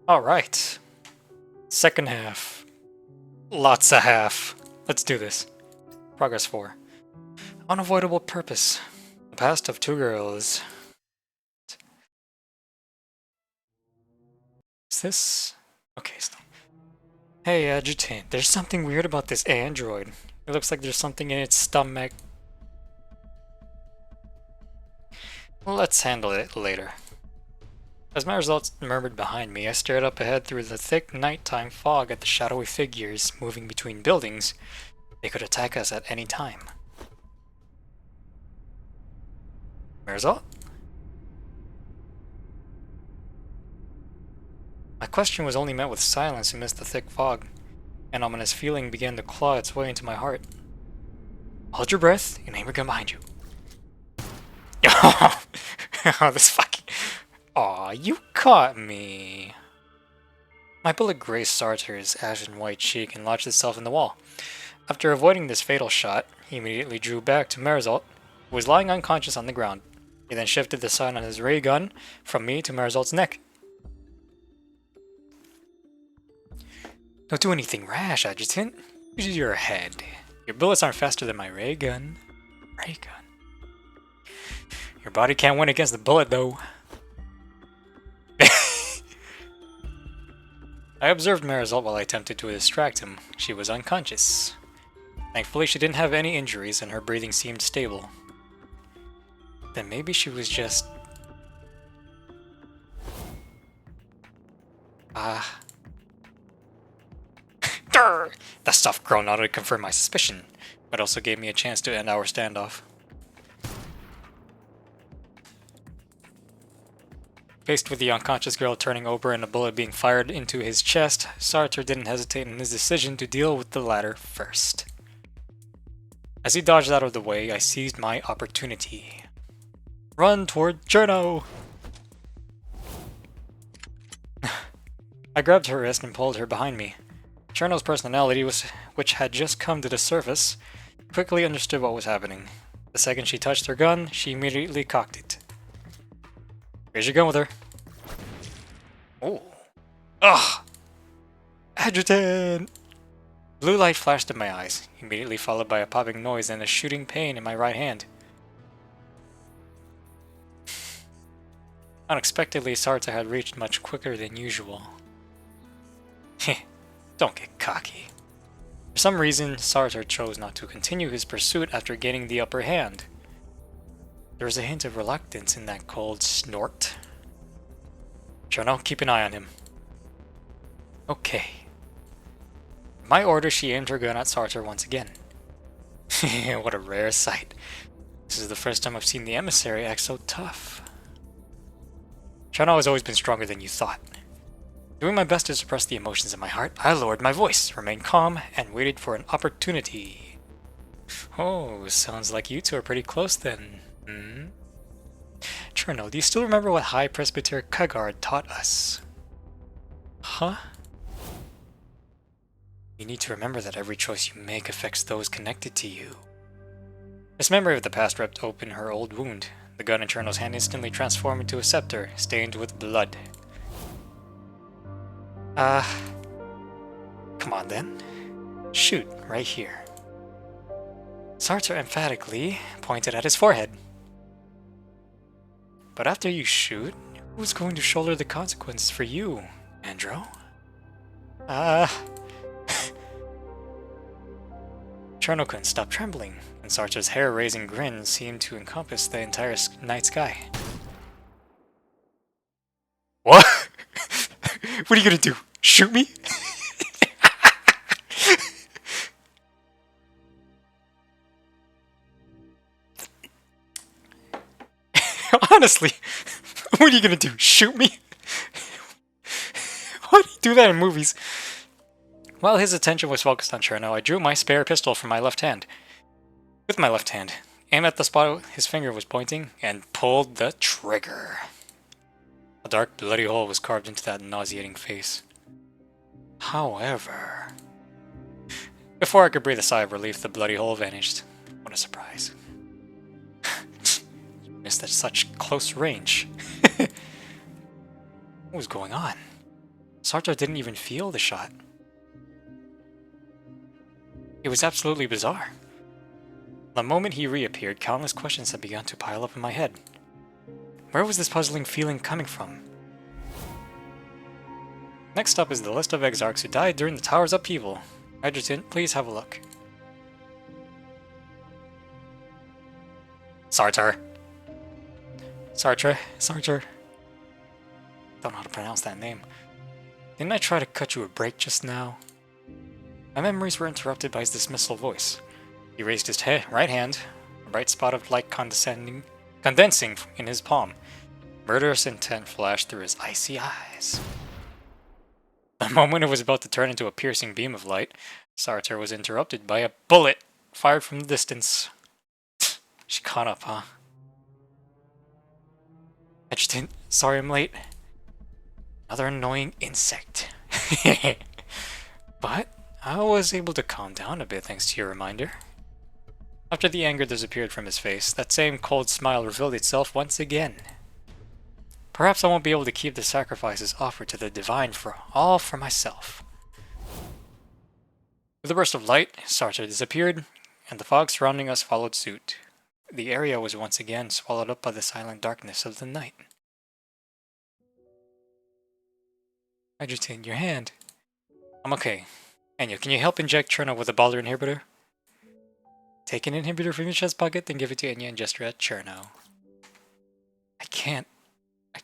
Alright. Second half. Lots of half. Let's do this. Progress 4. Unavoidable purpose. The past of two girls. Is this... Okay, stop. Hey, Adjutant, there's something weird about this android. It looks like there's something in its stomach. Let's handle it later. As my results murmured behind me, I stared up ahead through the thick nighttime fog at the shadowy figures moving between buildings. They could attack us at any time. Marisol? My question was only met with silence amidst the thick fog. An ominous feeling began to claw its way into my heart. Hold your breath and aim your gun behind you. Oh, this fucking... Aw, you caught me. My bullet grazed Sartor's ashen white cheek and lodged itself in the wall. After avoiding this fatal shot, he immediately drew back to Marisol, who was lying unconscious on the ground. He then shifted the sight on his ray gun from me to Marisol's neck. Don't do anything rash, Adjutant. Use your head. Your bullets aren't faster than my ray gun. Ray gun. Your body can't win against the bullet, though. I observed Marisol while I attempted to distract him. She was unconscious. Thankfully, she didn't have any injuries and her breathing seemed stable. Then maybe she was just... That stuff grown not only confirmed my suspicion, but also gave me a chance to end our standoff. Faced with the unconscious girl turning over and a bullet being fired into his chest, Sartor didn't hesitate in his decision to deal with the latter first. As he dodged out of the way, I seized my opportunity. Run toward Cherno! I grabbed her wrist and pulled her behind me. Cherno's personality, which had just come to the surface, quickly understood what was happening. The second she touched her gun, she immediately cocked it. Here's your gun with her. Oh. Ugh! Adjutant! Blue light flashed in my eyes, immediately followed by a popping noise and a shooting pain in my right hand. Unexpectedly, Sartor had reached much quicker than usual. Heh. Don't get cocky. For some reason, Sartor chose not to continue his pursuit after gaining the upper hand. There was a hint of reluctance in that cold snort. Cherno, keep an eye on him. Okay. My order, she aimed her gun at Sartor once again. What a rare sight. This is the first time I've seen the emissary act so tough. Cherno has always been stronger than you thought. Doing my best to suppress the emotions in my heart, I lowered my voice, remained calm, and waited for an opportunity. Oh, sounds like you two are pretty close then. Cherno, do you still remember what High Presbyter Kagard taught us? Huh? You need to remember that every choice you make affects those connected to you. This memory of the past ripped open her old wound. The gun in Cherno's hand instantly transformed into a scepter, stained with blood. Come on then. Shoot, right here. Sartor emphatically pointed at his forehead. But after you shoot, who's going to shoulder the consequences for you, Andro? Cherno couldn't stop trembling, and Sartor's hair-raising grin seemed to encompass the entire night sky. What? What are you gonna do? Shoot me? Honestly, what are you gonna do? Shoot me? Why do you do that in movies? While his attention was focused on Cherno, I drew my spare pistol from my left hand. With my left hand, aimed at the spot his finger was pointing, and pulled the trigger. A dark, bloody hole was carved into that nauseating face. However... Before I could breathe a sigh of relief, the bloody hole vanished. What a surprise. You missed at such close range. What was going on? Sartre didn't even feel the shot. It was absolutely bizarre. The moment he reappeared, countless questions had begun to pile up in my head. Where was this puzzling feeling coming from? Next up is the list of exarchs who died during the tower's upheaval. Adjutant, please have a look. Sartre. Sartre. Don't know how to pronounce that name. Didn't I try to cut you a break just now? My memories were interrupted by his dismissal voice. He raised his right hand, a bright spot of light condensing in his palm. Murderous intent flashed through his icy eyes. The moment it was about to turn into a piercing beam of light, Sartre was interrupted by a bullet fired from the distance. She caught up, huh? Adjutant, sorry I'm late. Another annoying insect. But I was able to calm down a bit thanks to your reminder. After the anger disappeared from his face, that same cold smile revealed itself once again. Perhaps I won't be able to keep the sacrifices offered to the divine all for myself. With a burst of light, Sartre disappeared, and the fog surrounding us followed suit. The area was once again swallowed up by the silent darkness of the night. Adjutant, your hand. I'm okay. Enya, can you help inject Cherno with a Balder inhibitor? Take an inhibitor from your chest pocket, then give it to Enya and gesture at Cherno. I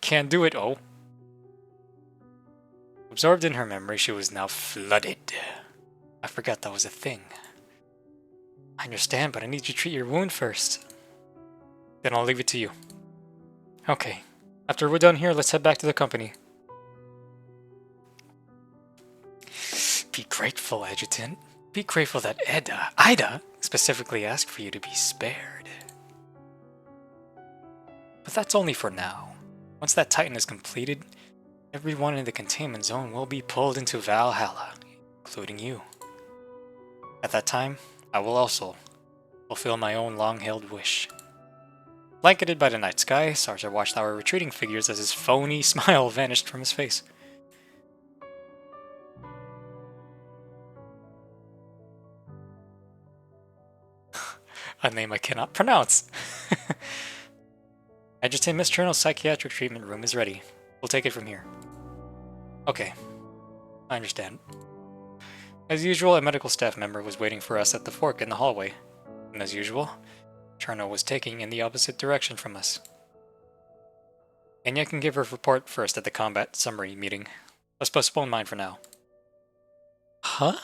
can't do it, oh. Absorbed in her memory, she was now flooded. I forgot that was a thing. I understand, but I need you to treat your wound first. Then I'll leave it to you. Okay. After we're done here, let's head back to the company. Be grateful, Adjutant. Be grateful that Ida, specifically asked for you to be spared. But that's only for now. Once that Titan is completed, everyone in the containment zone will be pulled into Valhalla, including you. At that time, I will also fulfill my own long-held wish. Blanketed by the night sky, Sartre watched our retreating figures as his phony smile vanished from his face. A name I cannot pronounce. Adjutant, Miss Cherno's psychiatric treatment room is ready. We'll take it from here. Okay. I understand. As usual, a medical staff member was waiting for us at the fork in the hallway. And as usual, Cherno was taking in the opposite direction from us. Enya can give her report first at the combat summary meeting. Let's postpone mine for now. Huh?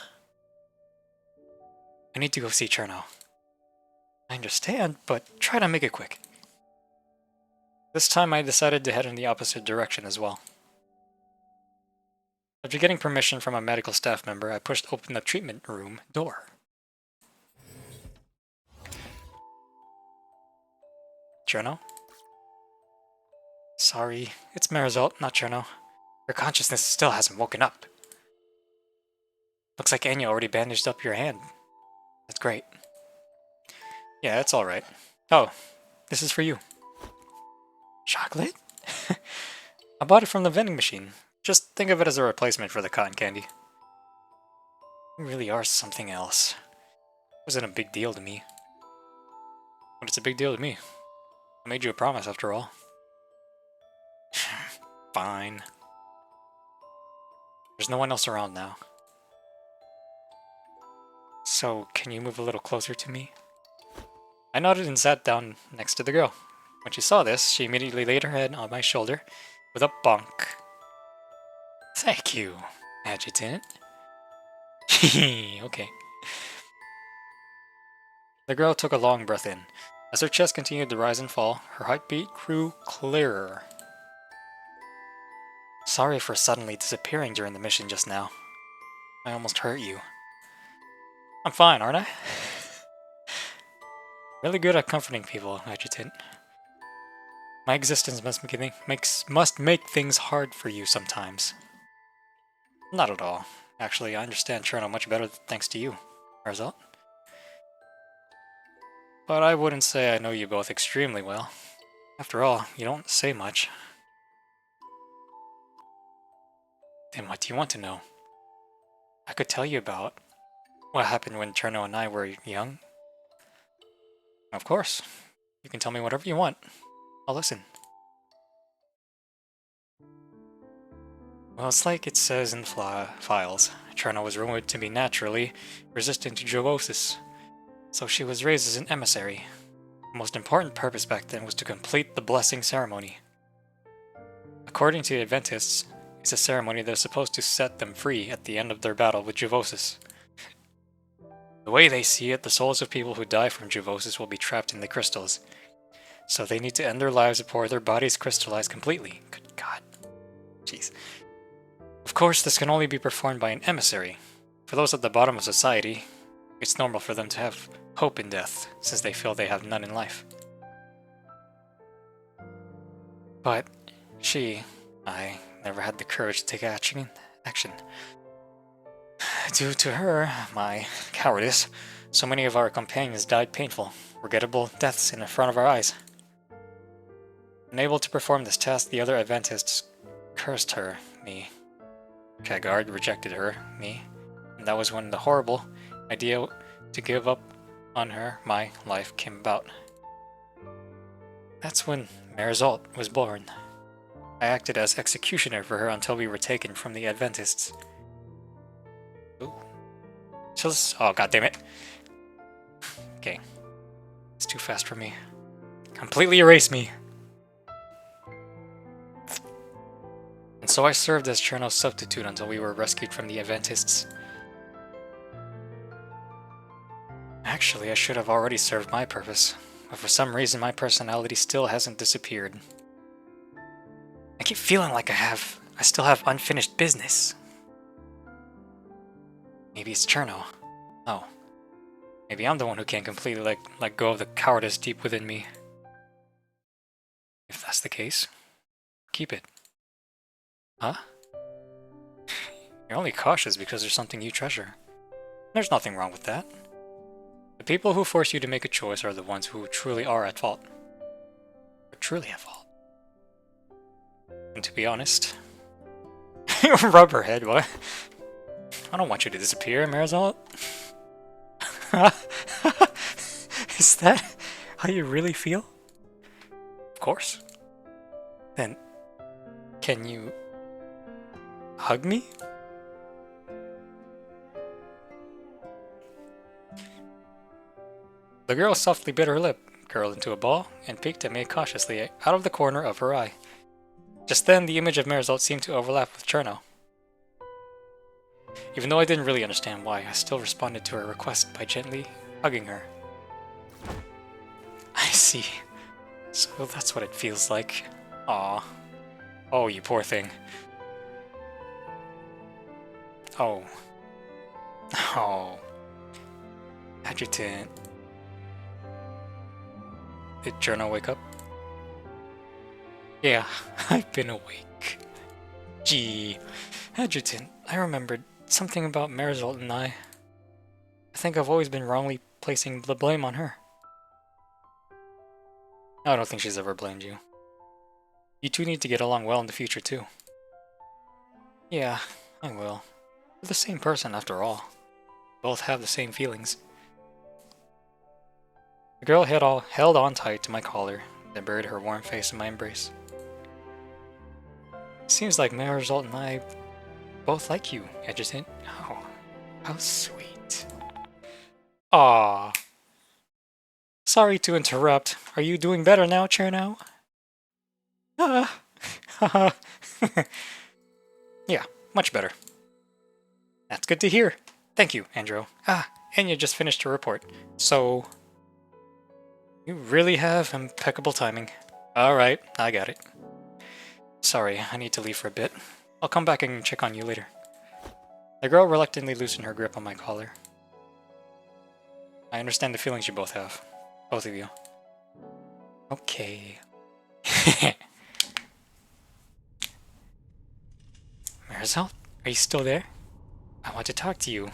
I need to go see Cherno. I understand, but try to make it quick. This time I decided to head in the opposite direction as well. After getting permission from a medical staff member, I pushed open the treatment room door. Cherno? Sorry, it's Marisol, not Cherno. Your consciousness still hasn't woken up. Looks like Enya already bandaged up your hand. That's great. Yeah, it's alright. Oh, this is for you. Chocolate? I bought it from the vending machine. Just think of it as a replacement for the cotton candy. You really are something else. It wasn't a big deal to me. But it's a big deal to me. I made you a promise after all. Fine. There's no one else around now. So, can you move a little closer to me? I nodded and sat down next to the girl. When she saw this, she immediately laid her head on my shoulder with a bonk. Thank you, Adjutant. Okay. The girl took a long breath in. As her chest continued to rise and fall, her heartbeat grew clearer. Sorry for suddenly disappearing during the mission just now. I almost hurt you. I'm fine, aren't I? Really good at comforting people, Adjutant. My existence must make things hard for you sometimes. Not at all. Actually, I understand Cherno much better thanks to you, Marisol. But I wouldn't say I know you both extremely well. After all, you don't say much. Then what do you want to know? I could tell you about what happened when Cherno and I were young. Of course. You can tell me whatever you want. I'll listen. Well, it's like it says in the files. Cherno was rumored to be naturally resistant to Jovosis, so she was raised as an emissary. The most important purpose back then was to complete the blessing ceremony. According to the Adventists, it's a ceremony that's supposed to set them free at the end of their battle with Jovosis. The way they see it, the souls of people who die from Jovosis will be trapped in the crystals, so they need to end their lives before their bodies crystallize completely. Good God. Jeez. Of course, this can only be performed by an emissary. For those at the bottom of society, it's normal for them to have hope in death, since they feel they have none in life. But I never had the courage to take action. Due to her, my cowardice, so many of our companions died painful, regrettable deaths in front of our eyes. Unable to perform this task, the other Adventists cursed her, me. Kagard rejected her, me, and that was when the horrible idea to give up on her, my life, came about. That's when Marizalt was born. I acted as executioner for her until we were taken from the Adventists. Ooh. Oh, goddammit. Okay. It's too fast for me. Completely erase me. And so I served as Cherno's substitute until we were rescued from the Adventists. Actually, I should have already served my purpose, but for some reason my personality still hasn't disappeared. I keep feeling like I still have unfinished business. Maybe it's Cherno. Oh. Maybe I'm the one who can't completely let go of the cowardice deep within me. If that's the case, keep it. Huh? You're only cautious because there's something you treasure. There's nothing wrong with that. The people who force you to make a choice are the ones who truly are at fault. Or truly at fault. And to be honest... Rubberhead, what? I don't want you to disappear, Marizalt. Is that how you really feel? Of course. Then, can you hug me? The girl softly bit her lip, curled into a ball, and peeked at me cautiously out of the corner of her eye. Just then, the image of Marizalt seemed to overlap with Cherno. Even though I didn't really understand why, I still responded to her request by gently hugging her. I see. So that's what it feels like. Aw. Oh, you poor thing. Oh. Oh. Adjutant. Did Cherno wake up? Yeah, I've been awake. Gee. Adjutant, I remembered something about Marizalt and I think I've always been wrongly placing the blame on her. I don't think she's ever blamed you. You two need to get along well in the future, too. Yeah, I will. We're the same person, after all. Both have the same feelings. The girl held on tight to my collar, then buried her warm face in my embrace. Seems like Marizalt and I both like you, Adjutant. Oh, how sweet. Aww. Sorry to interrupt. Are you doing better now, Cherno? Yeah, much better. That's good to hear. Thank you, Andro. And you just finished your report. So... you really have impeccable timing. Alright, I got it. Sorry, I need to leave for a bit. I'll come back and check on you later. The girl reluctantly loosened her grip on my collar. I understand the feelings you both have. Both of you. Okay. Marizalt, are you still there? I want to talk to you.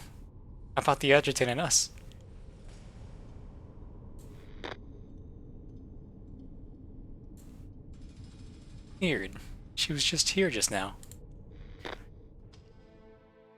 About the Adjutant and us. Weird. She was just here just now.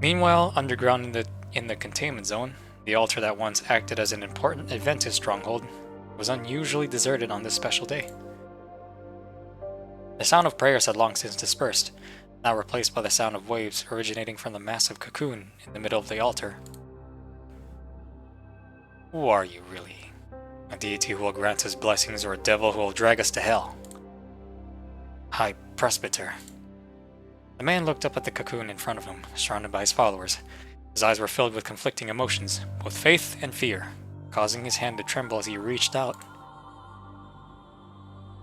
Meanwhile, underground in the containment zone, the altar that once acted as an important Adventist stronghold was unusually deserted on this special day. The sound of prayers had long since dispersed, now replaced by the sound of waves originating from the massive cocoon in the middle of the altar. Who are you, really? A deity who will grant us blessings, or a devil who will drag us to hell? High Presbyter. The man looked up at the cocoon in front of him, surrounded by his followers. His eyes were filled with conflicting emotions, both faith and fear, causing his hand to tremble as he reached out.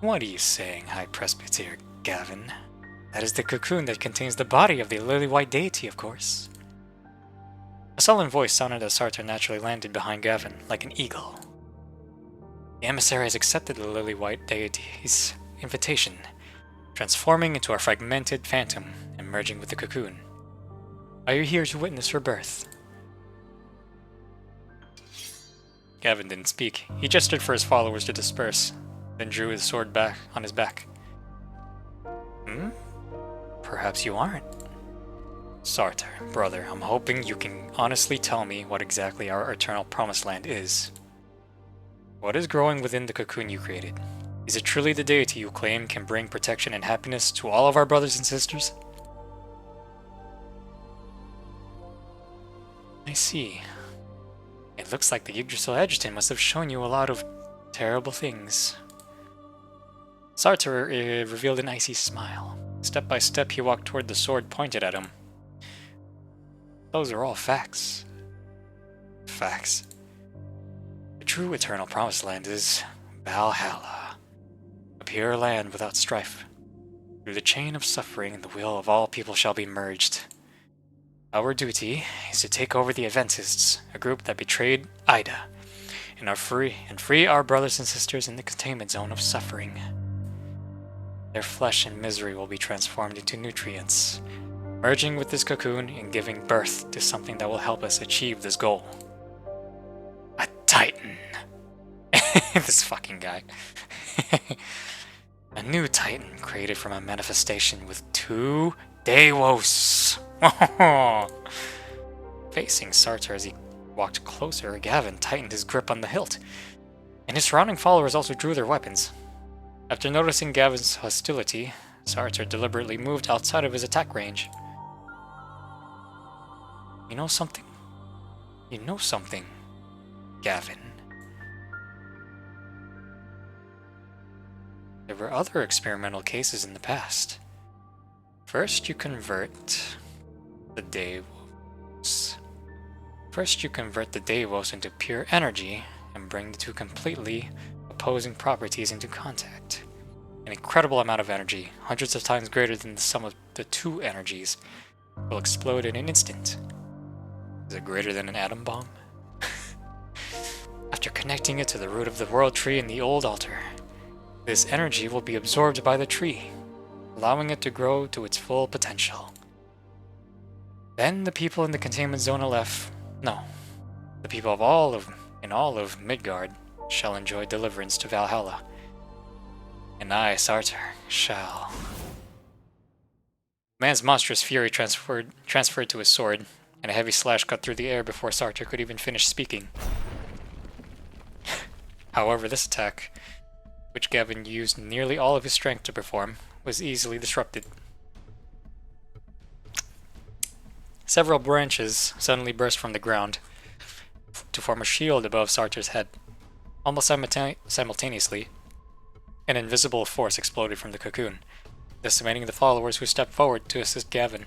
What are you saying, High Presbyter Gavin? That is the cocoon that contains the body of the lily-white deity, of course. A sullen voice sounded as Sartor naturally landed behind Gavin, like an eagle. The emissary has accepted the lily-white deity's invitation, transforming into a fragmented phantom and merging with the cocoon. Are you here to witness her birth? Gavin didn't speak. He gestured for his followers to disperse, then drew his sword back on his back. Perhaps you aren't. Sartor, brother, I'm hoping you can honestly tell me what exactly our eternal promised land is. What is growing within the cocoon you created? Is it truly the deity you claim can bring protection and happiness to all of our brothers and sisters? I see. It looks like the Yggdrasil Adjutant must have shown you a lot of terrible things. Sartor revealed an icy smile. Step by step, he walked toward the sword pointed at him. Those are all facts. Facts. The true eternal promised land is Valhalla, a pure land without strife. Through the chain of suffering, the will of all people shall be merged. Our duty is to take over the Adventists, a group that betrayed Ida, and free our brothers and sisters in the containment zone of suffering. Their flesh and misery will be transformed into nutrients, merging with this cocoon and giving birth to something that will help us achieve this goal. A Titan. This fucking guy. A new Titan created from a manifestation with 2 Deus. Facing Sartor as he walked closer, Gavin tightened his grip on the hilt, and his surrounding followers also drew their weapons. After noticing Gavin's hostility, Sartor deliberately moved outside of his attack range. You know something? You know something, Gavin. There were other experimental cases in the past. First, you convert the Deus. Into pure energy and bring the 2 completely opposing properties into contact. An incredible amount of energy, hundreds of times greater than the sum of the 2 energies, will explode in an instant. Is it greater than an atom bomb? After connecting it to the root of the world tree in the old altar, this energy will be absorbed by the tree, allowing it to grow to its full potential. Then the people in the containment zone the people in all of Midgard shall enjoy deliverance to Valhalla. And I, Sartor, shall. The man's monstrous fury transferred to his sword, and a heavy slash cut through the air before Sartor could even finish speaking. However, this attack, which Gavin used nearly all of his strength to perform, was easily disrupted. Several branches suddenly burst from the ground to form a shield above Sartor's head. Almost simultaneously, an invisible force exploded from the cocoon, decimating the followers who stepped forward to assist Gavin.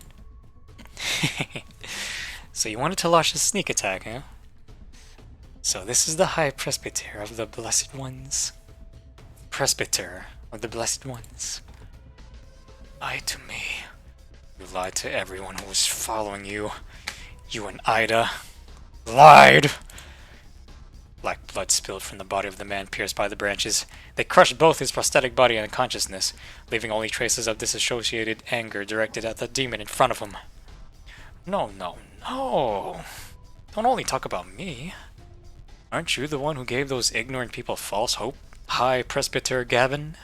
So you wanted to launch a sneak attack, huh? So this is the High Presbyter of the Blessed Ones. Presbyter of the Blessed Ones. Lie to me. You lied to everyone who was following you. You and Ida lied! Black blood spilled from the body of the man pierced by the branches. They crushed both his prosthetic body and consciousness, leaving only traces of disassociated anger directed at the demon in front of him. No. Don't only talk about me. Aren't you the one who gave those ignorant people false hope, High Presbyter Gavin?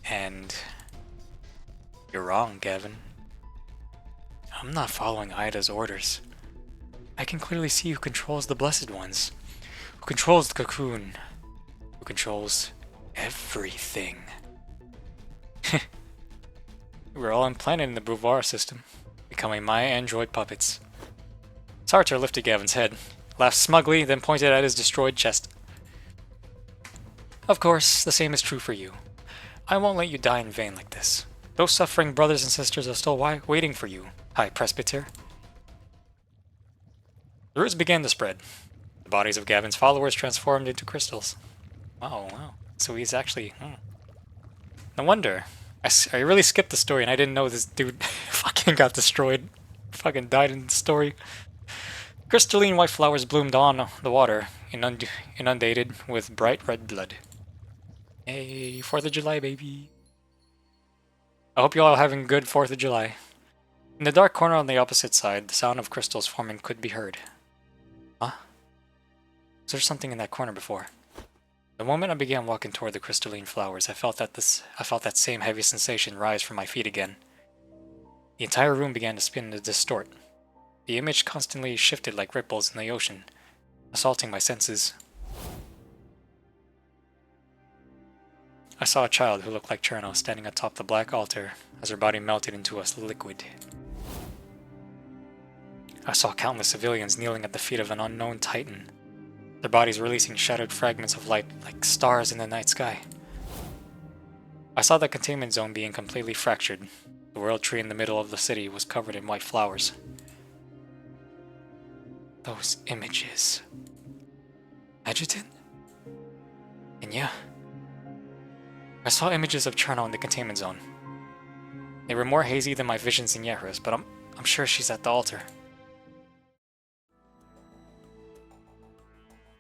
And you're wrong, Gavin. I'm not following Ida's orders. I can clearly see who controls the Blessed Ones. Who controls the cocoon. Who controls everything. We're all implanted in the Bouvoir system, becoming my android puppets. Sartor lifted Gavin's head, laughed smugly, then pointed at his destroyed chest. Of course, the same is true for you. I won't let you die in vain like this. Those suffering brothers and sisters are still waiting for you, High Presbyter. The roots began to spread. The bodies of Gavin's followers transformed into crystals. Wow. So he's actually... No wonder. I really skipped the story and I didn't know this dude fucking got destroyed. Fucking died in the story. Crystalline white flowers bloomed on the water, inundated with bright red blood. Hey, 4th of July, baby. I hope you all are having a good 4th of July. In the dark corner on the opposite side, the sound of crystals forming could be heard. Huh? Was there something in that corner before? The moment I began walking toward the crystalline flowers, I felt that same heavy sensation rise from my feet again. The entire room began to spin and distort. The image constantly shifted like ripples in the ocean, assaulting my senses. I saw a child who looked like Cherno standing atop the black altar as her body melted into a liquid. I saw countless civilians kneeling at the feet of an unknown titan, their bodies releasing shattered fragments of light like stars in the night sky. I saw the containment zone being completely fractured. The world tree in the middle of the city was covered in white flowers. Those images. Adjutant? And yeah. I saw images of Cherno in the containment zone. They were more hazy than my visions in Yehris, but I'm sure she's at the altar.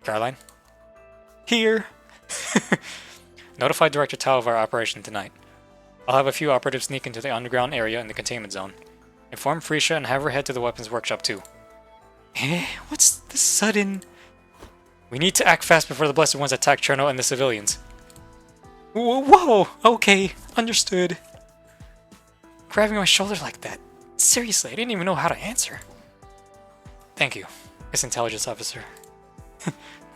Caroline? Here! Notify Director Tao of our operation tonight. I'll have a few operatives sneak into the underground area in the containment zone. Inform Frisha and have her head to the weapons workshop too. Eh? What's the sudden... We need to act fast before the Blessed Ones attack Cherno and the civilians. Whoa! Okay, understood. Grabbing my shoulder like that. Seriously, I didn't even know how to answer. Thank you, Miss Intelligence Officer.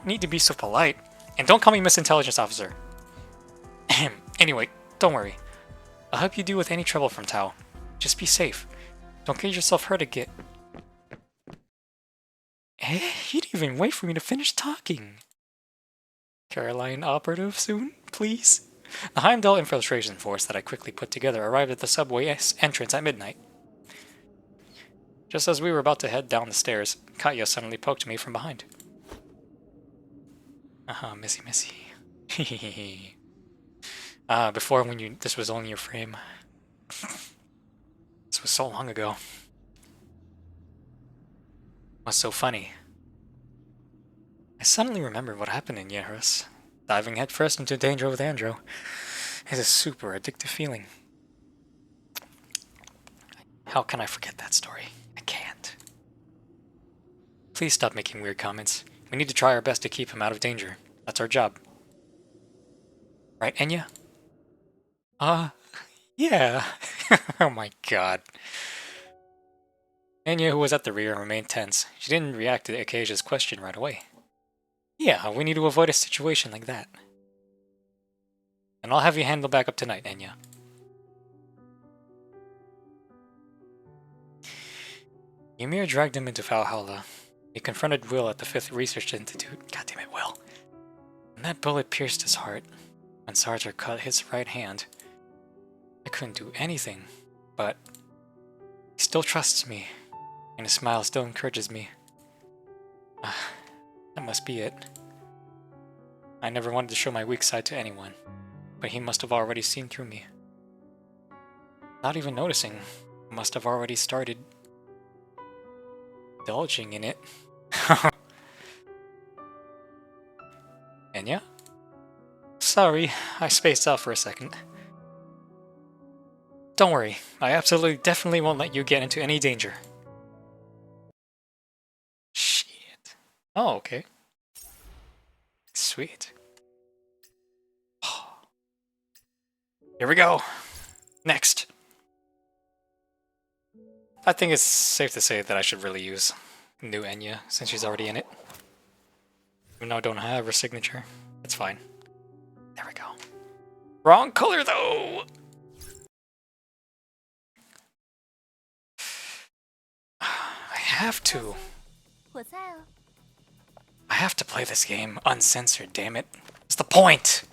Need to be so polite. And don't call me Miss Intelligence Officer. Anyway, don't worry. I'll help you deal with any trouble from Tao. Just be safe. Don't get yourself hurt again. You didn't even wait for me to finish talking. Caroline operative soon, please? The Heimdall infiltration force that I quickly put together arrived at the subway entrance at midnight. Just as we were about to head down the stairs, Katya suddenly poked me from behind. Missy. Before when this was only your frame. This was so long ago. What's so funny? I suddenly remembered what happened in Yehris. Diving headfirst into danger with Andro is a super addictive feeling. How can I forget that story? I can't. Please stop making weird comments. We need to try our best to keep him out of danger. That's our job. Right, Enya? Yeah. Oh my god. Enya, who was at the rear, remained tense. She didn't react to Akasia's question right away. Yeah, we need to avoid a situation like that. And I'll have you handle back up tonight, Enya. Ymir dragged him into Valhalla. He confronted Will at the 5th Research Institute. God damn it, Will. And that bullet pierced his heart. When Sartor cut his right hand, I couldn't do anything, but he still trusts me, and his smile still encourages me. That must be it. I never wanted to show my weak side to anyone, but he must have already seen through me. Not even noticing, must have already started indulging in it. Enya? Sorry, I spaced out for a second. Don't worry, I absolutely definitely won't let you get into any danger. Shit. Oh, okay. Sweet. Here we go. Next. I think it's safe to say that I should really use new Enya since she's already in it. Even though I don't have her signature. It's fine. There we go. Wrong color though! I have to. I have to play this game uncensored, damn it. What's the point?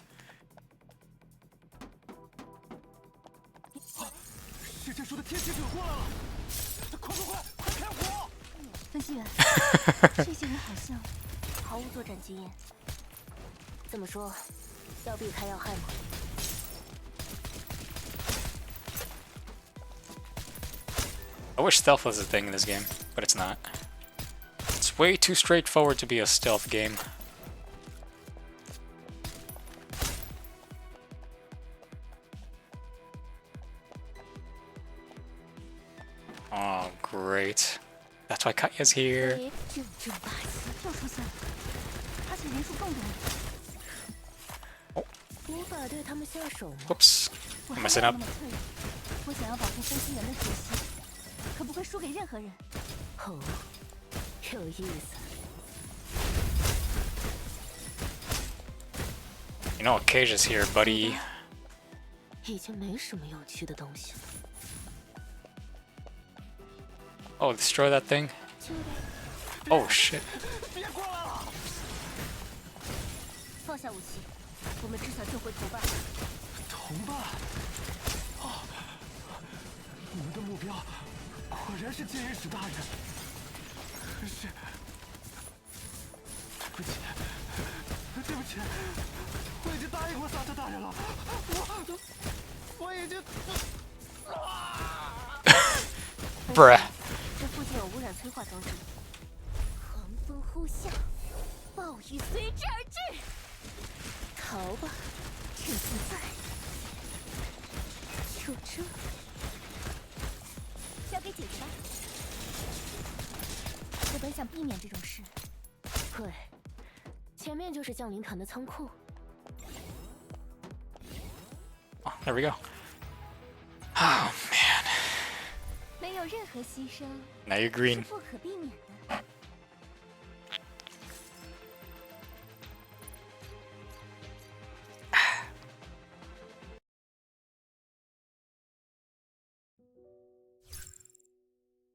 I wish stealth was a thing in this game, but it's not. It's way too straightforward to be a stealth game. Oh, great. That's why Katya's here. Oh. Whoops. I'm messing up. You know, Akaja's here, buddy. Oh, destroy that thing? Oh, shit. Bruh. Oh, there we go. Oh man. Now you're green.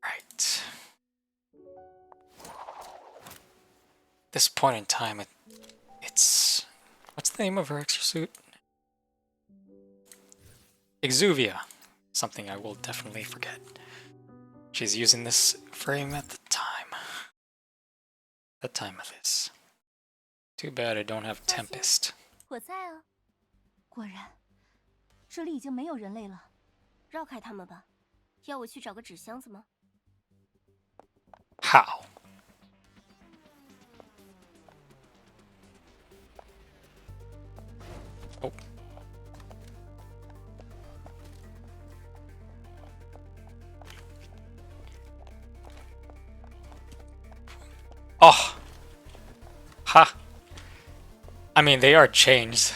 Right. This point in time, it's... What's the name of her extra suit? Exuvia. Something I will definitely forget. She's using this frame at the time. The time of this. Too bad I don't have Tempest. How? Oh. Oh! Ha! I mean, they are changed.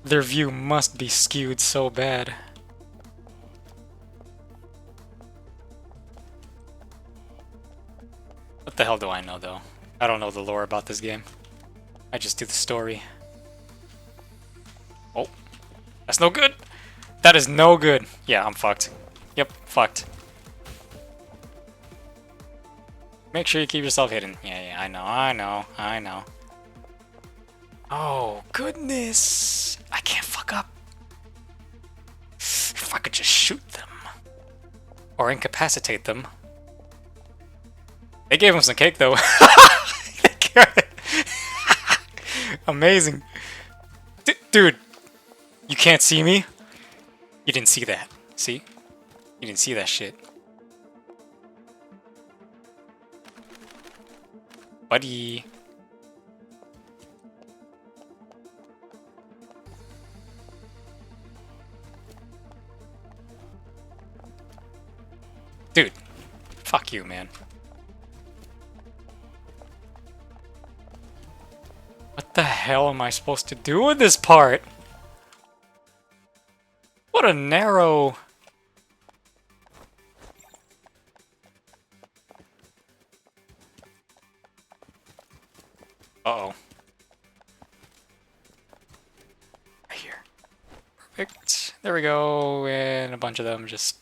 Their view must be skewed so bad. What the hell do I know, though? I don't know the lore about this game. I just do the story. Oh. That's no good! That is no good! Yeah, I'm fucked. Yep, fucked. Make sure you keep yourself hidden. Yeah, I know. Oh, goodness! I can't fuck up. If I could just shoot them. Or incapacitate them. They gave him some cake, though. Amazing. Dude, you can't see me? You didn't see that. See? You didn't see that shit. Buddy. Dude. Fuck you, man. What the hell am I supposed to do with this part? What a narrow... There we go, and a bunch of them just...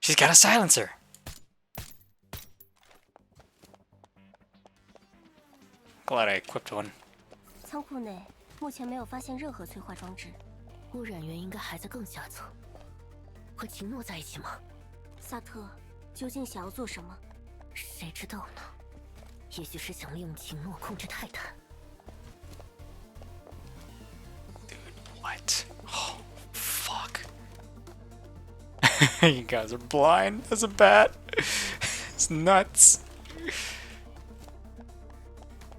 She's got a silencer! Glad I equipped one. 仓库内目前没有发现任何催化装置，污染源应该还在更下层。和秦诺在一起吗？萨特究竟想要做什么？谁知道呢？也许是想利用秦诺控制泰坦。Dude, what? Oh, fuck. You guys are blind as a bat. It's nuts.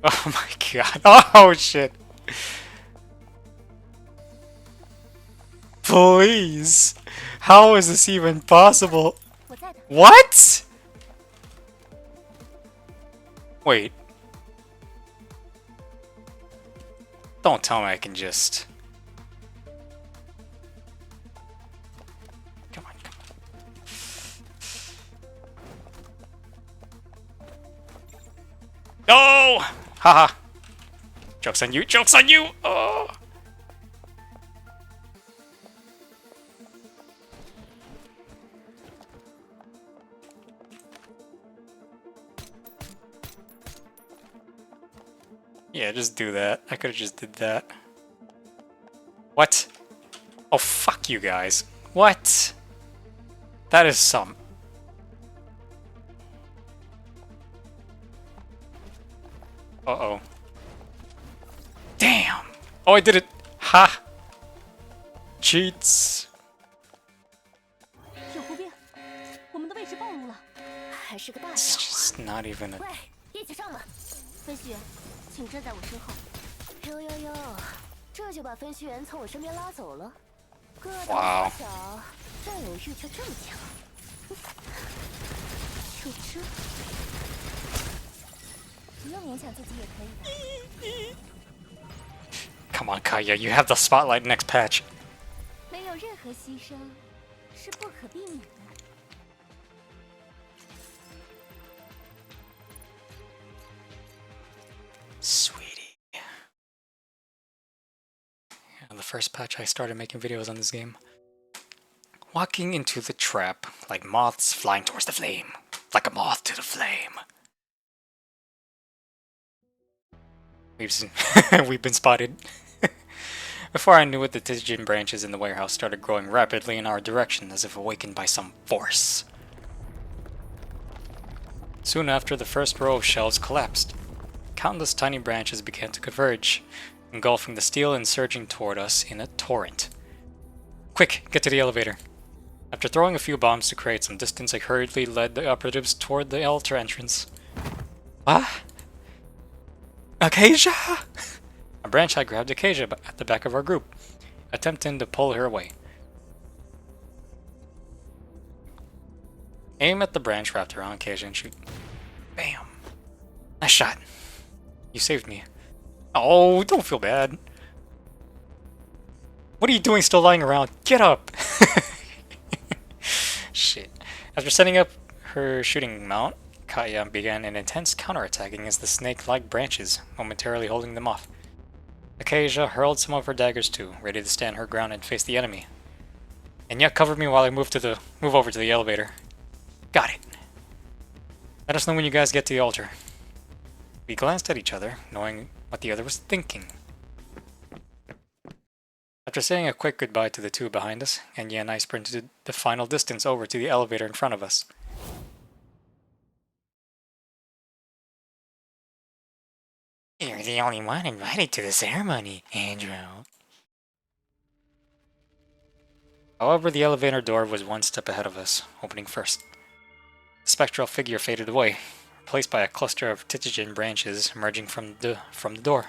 Oh my god. Oh shit. Please. How is this even possible? What? Wait. Don't tell me I can just... Come on, come on. No! Haha. Joke's on you, joke's on you! Oh! Yeah, just do that. I could've just did that. What? Oh, fuck you guys. What? That is some... Uh-oh. Damn! Oh, I did it! Ha! Cheats! 有伏兵，我们的位置暴露了，还是个大 It's 家伙。 just not even a... 喂，一起上吧！分析员，请站在我身后。哟哟哟，这就把分析员从我身边拉走了。个头小小，占有欲却这么强。就这，不用勉强自己也可以的。 Come on, Kaya, you have the spotlight next patch. 没有任何牺牲是不可避免的。 Sweetie. Yeah, the first patch I started making videos on this game. Walking into the trap like moths flying towards the flame. Like a moth to the flame. We've been spotted. Before I knew it, the Tijin branches in the warehouse started growing rapidly in our direction as if awakened by some force. Soon after, the first row of shelves collapsed. Countless tiny branches began to converge, engulfing the steel and surging toward us in a torrent. Quick, get to the elevator. After throwing a few bombs to create some distance, I hurriedly led the operatives toward the altar entrance. Ah? Acacia! A branch had grabbed Acacia at the back of our group, attempting to pull her away. Aim at the branch wrapped around Acacia and shoot. Bam! Nice shot. You saved me. Oh, don't feel bad. What are you doing still lying around? Get up! Shit. After setting up her shooting mount, Kaya began an intense counterattack against the snake-like branches, momentarily holding them off. Acacia hurled some of her daggers too, ready to stand her ground and face the enemy. And yet covered me while I move over to the elevator. Got it. Let us know when you guys get to the altar. We glanced at each other, knowing what the other was thinking. After saying a quick goodbye to the two behind us, Enya and I sprinted the final distance over to the elevator in front of us. You're the only one invited to the ceremony, Andrew. However, the elevator door was one step ahead of us, opening first. The spectral figure faded away, replaced by a cluster of Titijin branches emerging from the door.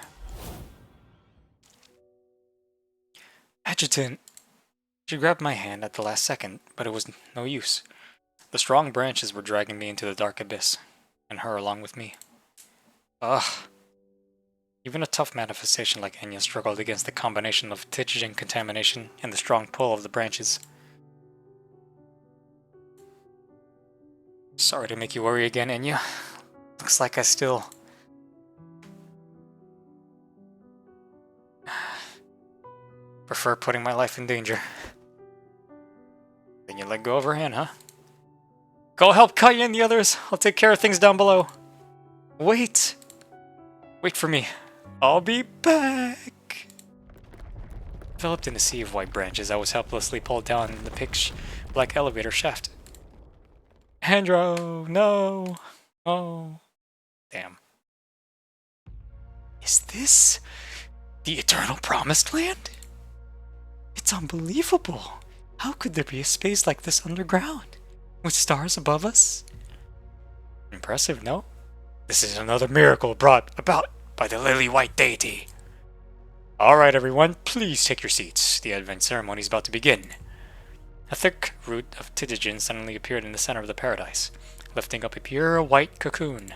Adjutant! She grabbed my hand at the last second, but it was no use. The strong branches were dragging me into the dark abyss, and her along with me. Ugh. Even a tough manifestation like Enya struggled against the combination of Titijin contamination and the strong pull of the branches. Sorry to make you worry again, Enya. Looks like I still... Prefer putting my life in danger. Then you let go of her hand, huh? Go help Kaya and the others. I'll take care of things down below. Wait. Wait for me. I'll be back. Enveloped in a sea of white branches, I was helplessly pulled down the pitch black elevator shaft. Andrew, no. Oh. Damn. Is this the Eternal Promised Land? It's unbelievable. How could there be a space like this underground? With stars above us? Impressive, no? This is another miracle brought about by the lily-white deity. Alright everyone, please take your seats. The Advent ceremony is about to begin. A thick root of pteridgium suddenly appeared in the center of the paradise, lifting up a pure white cocoon.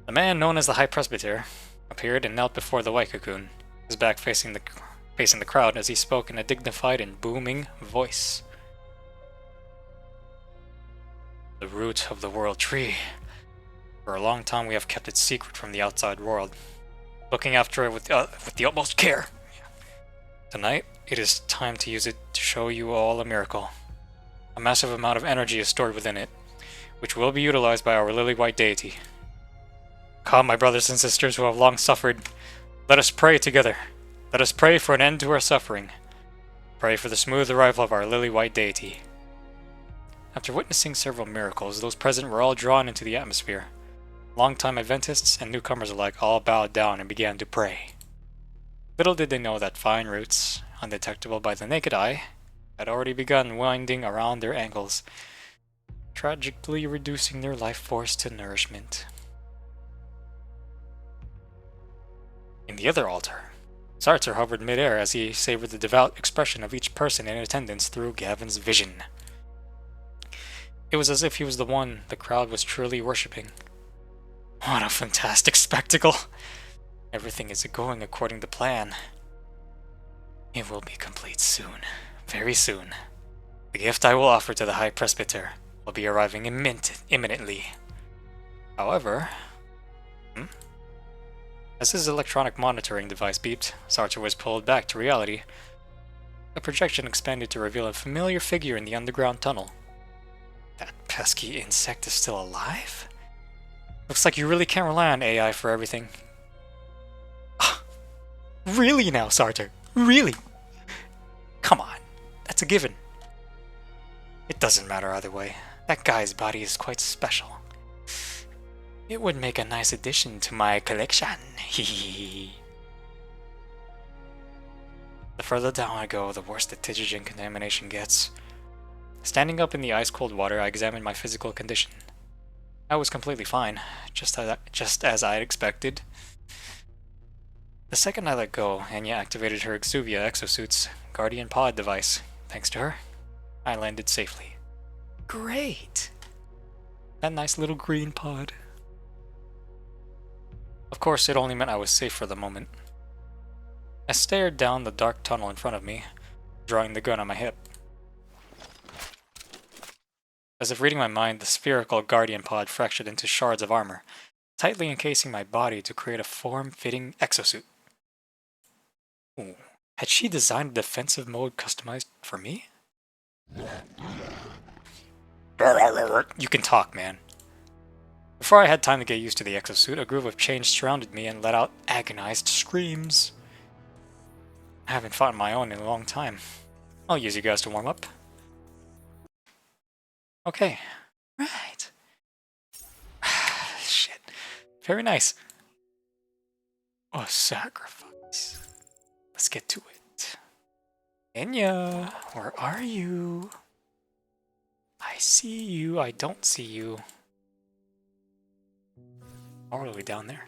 The man known as the High Presbyter appeared and knelt before the white cocoon, his back facing the crowd as he spoke in a dignified and booming voice. The root of the world tree. For a long time we have kept it secret from the outside world, looking after it with the utmost care. Tonight, it is time to use it to show you all a miracle. A massive amount of energy is stored within it, which will be utilized by our lily-white deity. Come, my brothers and sisters who have long suffered, let us pray together. Let us pray for an end to our suffering. Pray for the smooth arrival of our lily-white deity. After witnessing several miracles, those present were all drawn into the atmosphere. Longtime Adventists and newcomers alike all bowed down and began to pray. Little did they know that fine roots, undetectable by the naked eye, had already begun winding around their ankles, tragically reducing their life force to nourishment. In the other altar, Sartre hovered midair as he savored the devout expression of each person in attendance through Gavin's vision. It was as if he was the one the crowd was truly worshipping. What a fantastic spectacle! Everything is going according to plan. It will be complete soon. Very soon. The gift I will offer to the High Presbyter will be arriving imminently. However... As his electronic monitoring device beeped, Sartre was pulled back to reality. A projection expanded to reveal a familiar figure in the underground tunnel. That pesky insect is still alive? Looks like you really can't rely on AI for everything. Really now, Sartre? Really? Come on, that's a given. It doesn't matter either way. That guy's body is quite special. It would make a nice addition to my collection. The further down I go, the worse the pteridgium contamination gets. Standing up in the ice-cold water, I examined my physical condition. I was completely fine, just as I had expected. The second I let go, Anya activated her Exuvia exosuit's Guardian Pod device. Thanks to her, I landed safely. Great! That nice little green pod. Of course, it only meant I was safe for the moment. I stared down the dark tunnel in front of me, drawing the gun on my hip. As if reading my mind, the spherical Guardian Pod fractured into shards of armor, tightly encasing my body to create a form-fitting exosuit. Ooh. Had she designed a defensive mode customized for me? You can talk, man. Before I had time to get used to the exosuit, a groove of change surrounded me and let out agonized screams. I haven't fought on my own in a long time. I'll use you guys to warm up. Okay. Right. Shit. Very nice. A sacrifice. Let's get to it. Enya, where are you? I see you. I don't see you. All the way down there.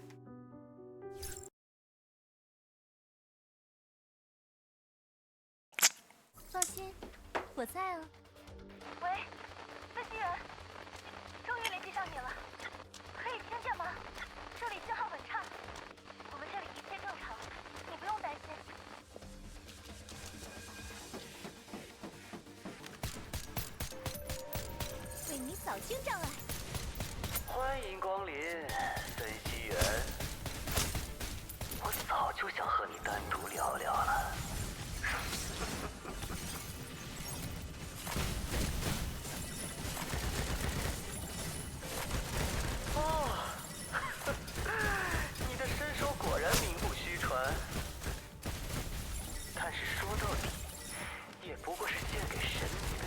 放心，我在哦。喂，飞行员，终于联系上你了，可以听见吗？这里信号很差，我们这里一切正常，你不用担心。为你扫清障碍。欢迎光临，飞机员。我早就想和你单独聊聊了。但是说到底，也不过是献给神明的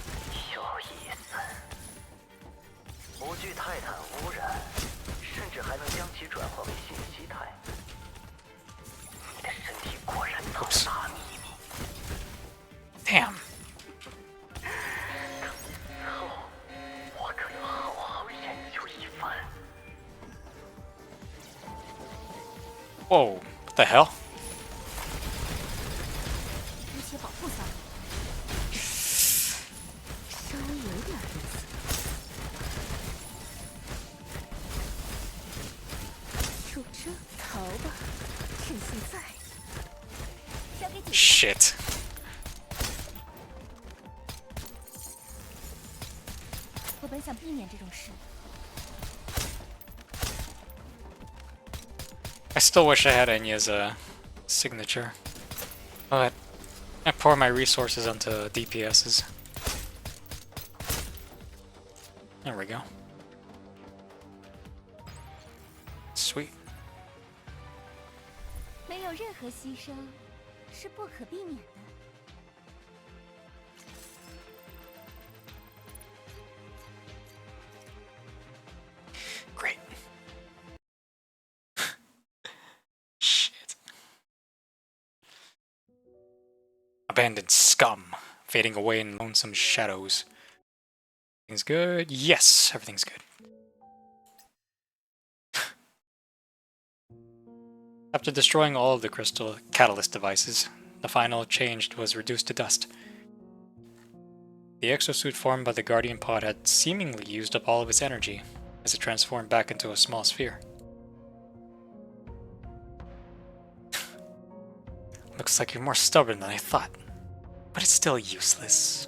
有意思。不惧泰坦污染，甚至还能将其转化为信息态。你的身体果然藏着大秘密。Damn. 以后我可要好好研究一番。Whoa, what the hell? 一切保护伞，稍微有点意思。就这，逃吧，趁现在。交给姐姐。 Shit. 我本想避免这种事。 I still wish I had Enya's signature, but I pour my resources onto DPSs. There we go. Sweet. 没有任何牺牲是不可避免的。 Great. Shit. Abandoned scum, fading away in lonesome shadows. Everything's good? Yes, everything's good. After destroying all of the crystal catalyst devices, the final change was reduced to dust. The exosuit formed by the Guardian pod had seemingly used up all of its energy, as it transformed back into a small sphere. Looks like you're more stubborn than I thought, but it's still useless.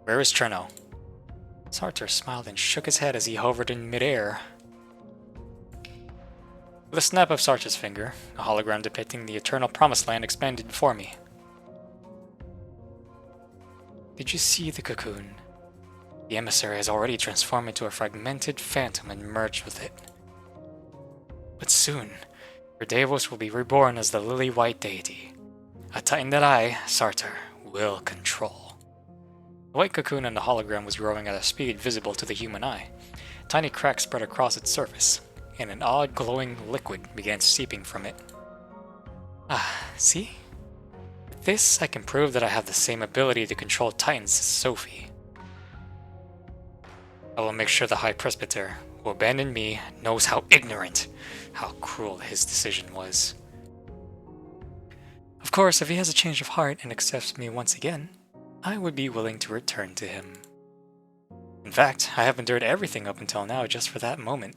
Where is Cherno? Sartor smiled and shook his head as he hovered in midair. With a snap of Sartor's finger, a hologram depicting the eternal promised land expanded before me. Did you see the cocoon? The emissary has already transformed into a fragmented phantom and merged with it. But soon, your Davos will be reborn as the lily-white deity, a titan that I, Sartor, will control. The white cocoon in the hologram was growing at a speed visible to the human eye. Tiny cracks spread across its surface, and an odd glowing liquid began seeping from it. Ah, see? With this, I can prove that I have the same ability to control titans as Sophie. I will make sure the High Presbyter, who abandoned me, knows how ignorant, how cruel his decision was. Of course, if he has a change of heart and accepts me once again, I would be willing to return to him. In fact, I have endured everything up until now just for that moment.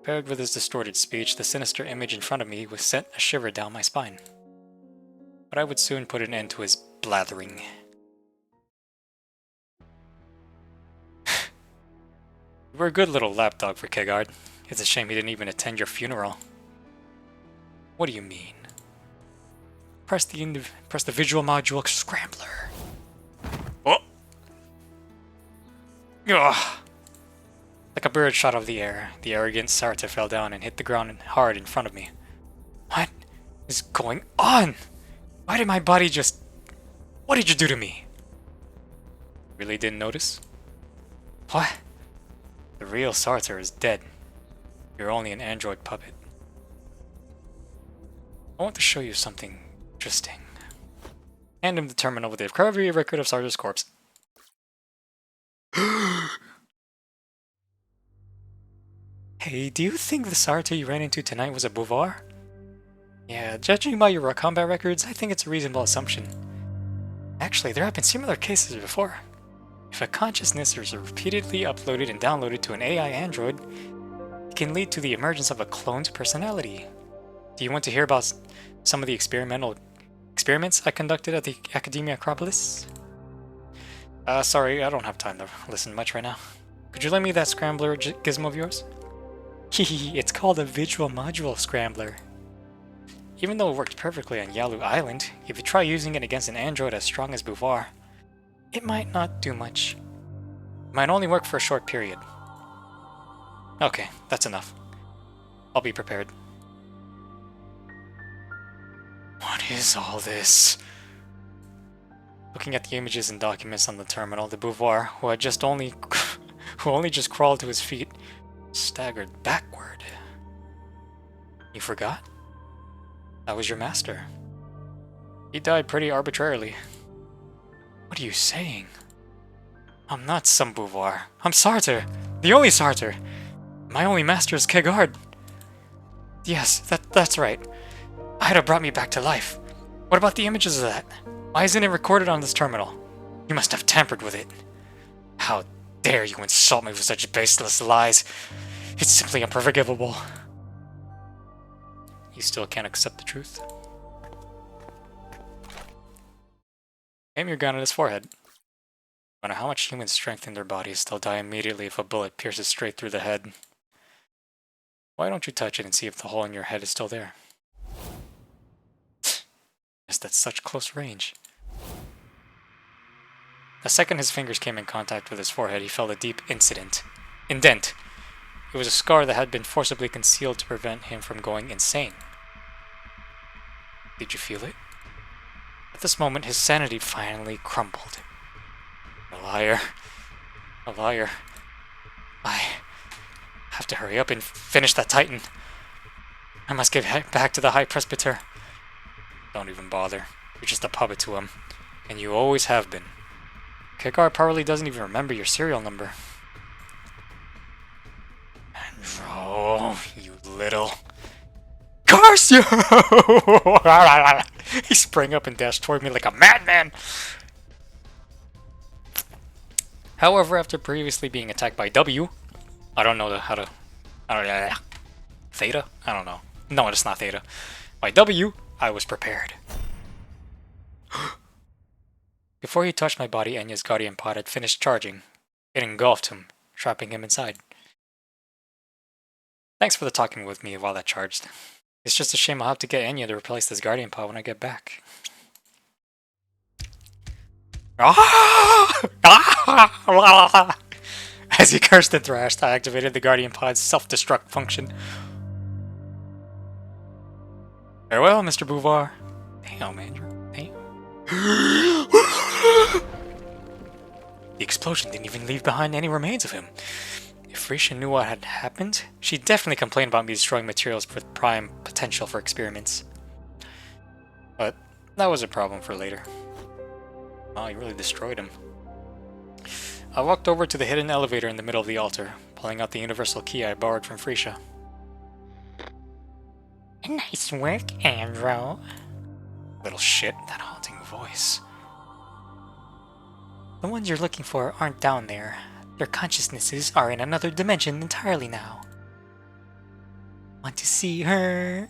Paired with his distorted speech, the sinister image in front of me was sent a shiver down my spine. But I would soon put an end to his blathering. You were a good little lapdog for Kegard. It's a shame he didn't even attend your funeral. What do you mean? Press the visual module scrambler. Oh! Ugh! Like a bird shot out of the air, the arrogant Sartor fell down and hit the ground hard in front of me. What is going on? Why did my body just... What did you do to me? Really didn't notice? What? The real Sartor is dead. You're only an android puppet. I want to show you something interesting. Hand him the terminal with the recovery record of Sartor's corpse. Hey, do you think the Sartor you ran into tonight was a Beauvoir? Yeah, judging by your combat records, I think it's a reasonable assumption. Actually, there have been similar cases before. If a consciousness is repeatedly uploaded and downloaded to an AI android, it can lead to the emergence of a cloned personality. Do you want to hear about some of the experiments I conducted at the Academia Acropolis? Sorry, I don't have time to listen much right now. Could you lend me that scrambler gizmo of yours? Hehe, it's called a visual module scrambler. Even though it worked perfectly on Yalu Island, if you try using it against an android as strong as Beauvoir, it might not do much. It might only work for a short period. Okay, that's enough. I'll be prepared. What is all this? Looking at the images and documents on the terminal, the Beauvoir, who only just crawled to his feet, staggered backward. You forgot? That was your master. He died pretty arbitrarily. What are you saying? I'm not some Beauvoir. I'm Sartre, the only Sartre. My only master is Kegard. Yes, that's right. Ida brought me back to life. What about the images of that? Why isn't it recorded on this terminal? You must have tampered with it. How dare you insult me with such baseless lies? It's simply unforgivable. You still can't accept the truth? Aim your gun at his forehead. No matter how much human strength in their bodies, they'll die immediately if a bullet pierces straight through the head. Why don't you touch it and see if the hole in your head is still there? Yes, that's such close range. The second his fingers came in contact with his forehead, he felt a deep indent. It was a scar that had been forcibly concealed to prevent him from going insane. Did you feel it? At this moment, his sanity finally crumbled. A liar. A liar. I have to hurry up and finish that Titan. I must get back to the High Presbyter. Don't even bother. You're just a puppet to him. And you always have been. Kekar probably doesn't even remember your serial number. Andro, you little... Curse you! He sprang up and dashed toward me like a madman! However, after previously being attacked by W, I don't know how to... Theta? I don't know. No, it's not Theta. By W, I was prepared. Before he touched my body, Enya's guardian pod had finished charging. It engulfed him, trapping him inside. Thanks for the talking with me while that charged. It's just a shame I'll have to get Enya to replace this guardian pod when I get back. As he cursed and thrashed, I activated the guardian pod's self-destruct function. Farewell, Mr. Beauvoir. Damn, Andrew. Damn. The explosion didn't even leave behind any remains of him. If Risha knew what had happened, she'd definitely complain about me destroying materials with prime potential for experiments. But that was a problem for later. Wow, you really destroyed him. I walked over to the hidden elevator in the middle of the altar, pulling out the universal key I borrowed from Frisha. Nice work, Andro. Little shit, that haunting voice. The ones you're looking for aren't down there. Their consciousnesses are in another dimension entirely now. Want to see her?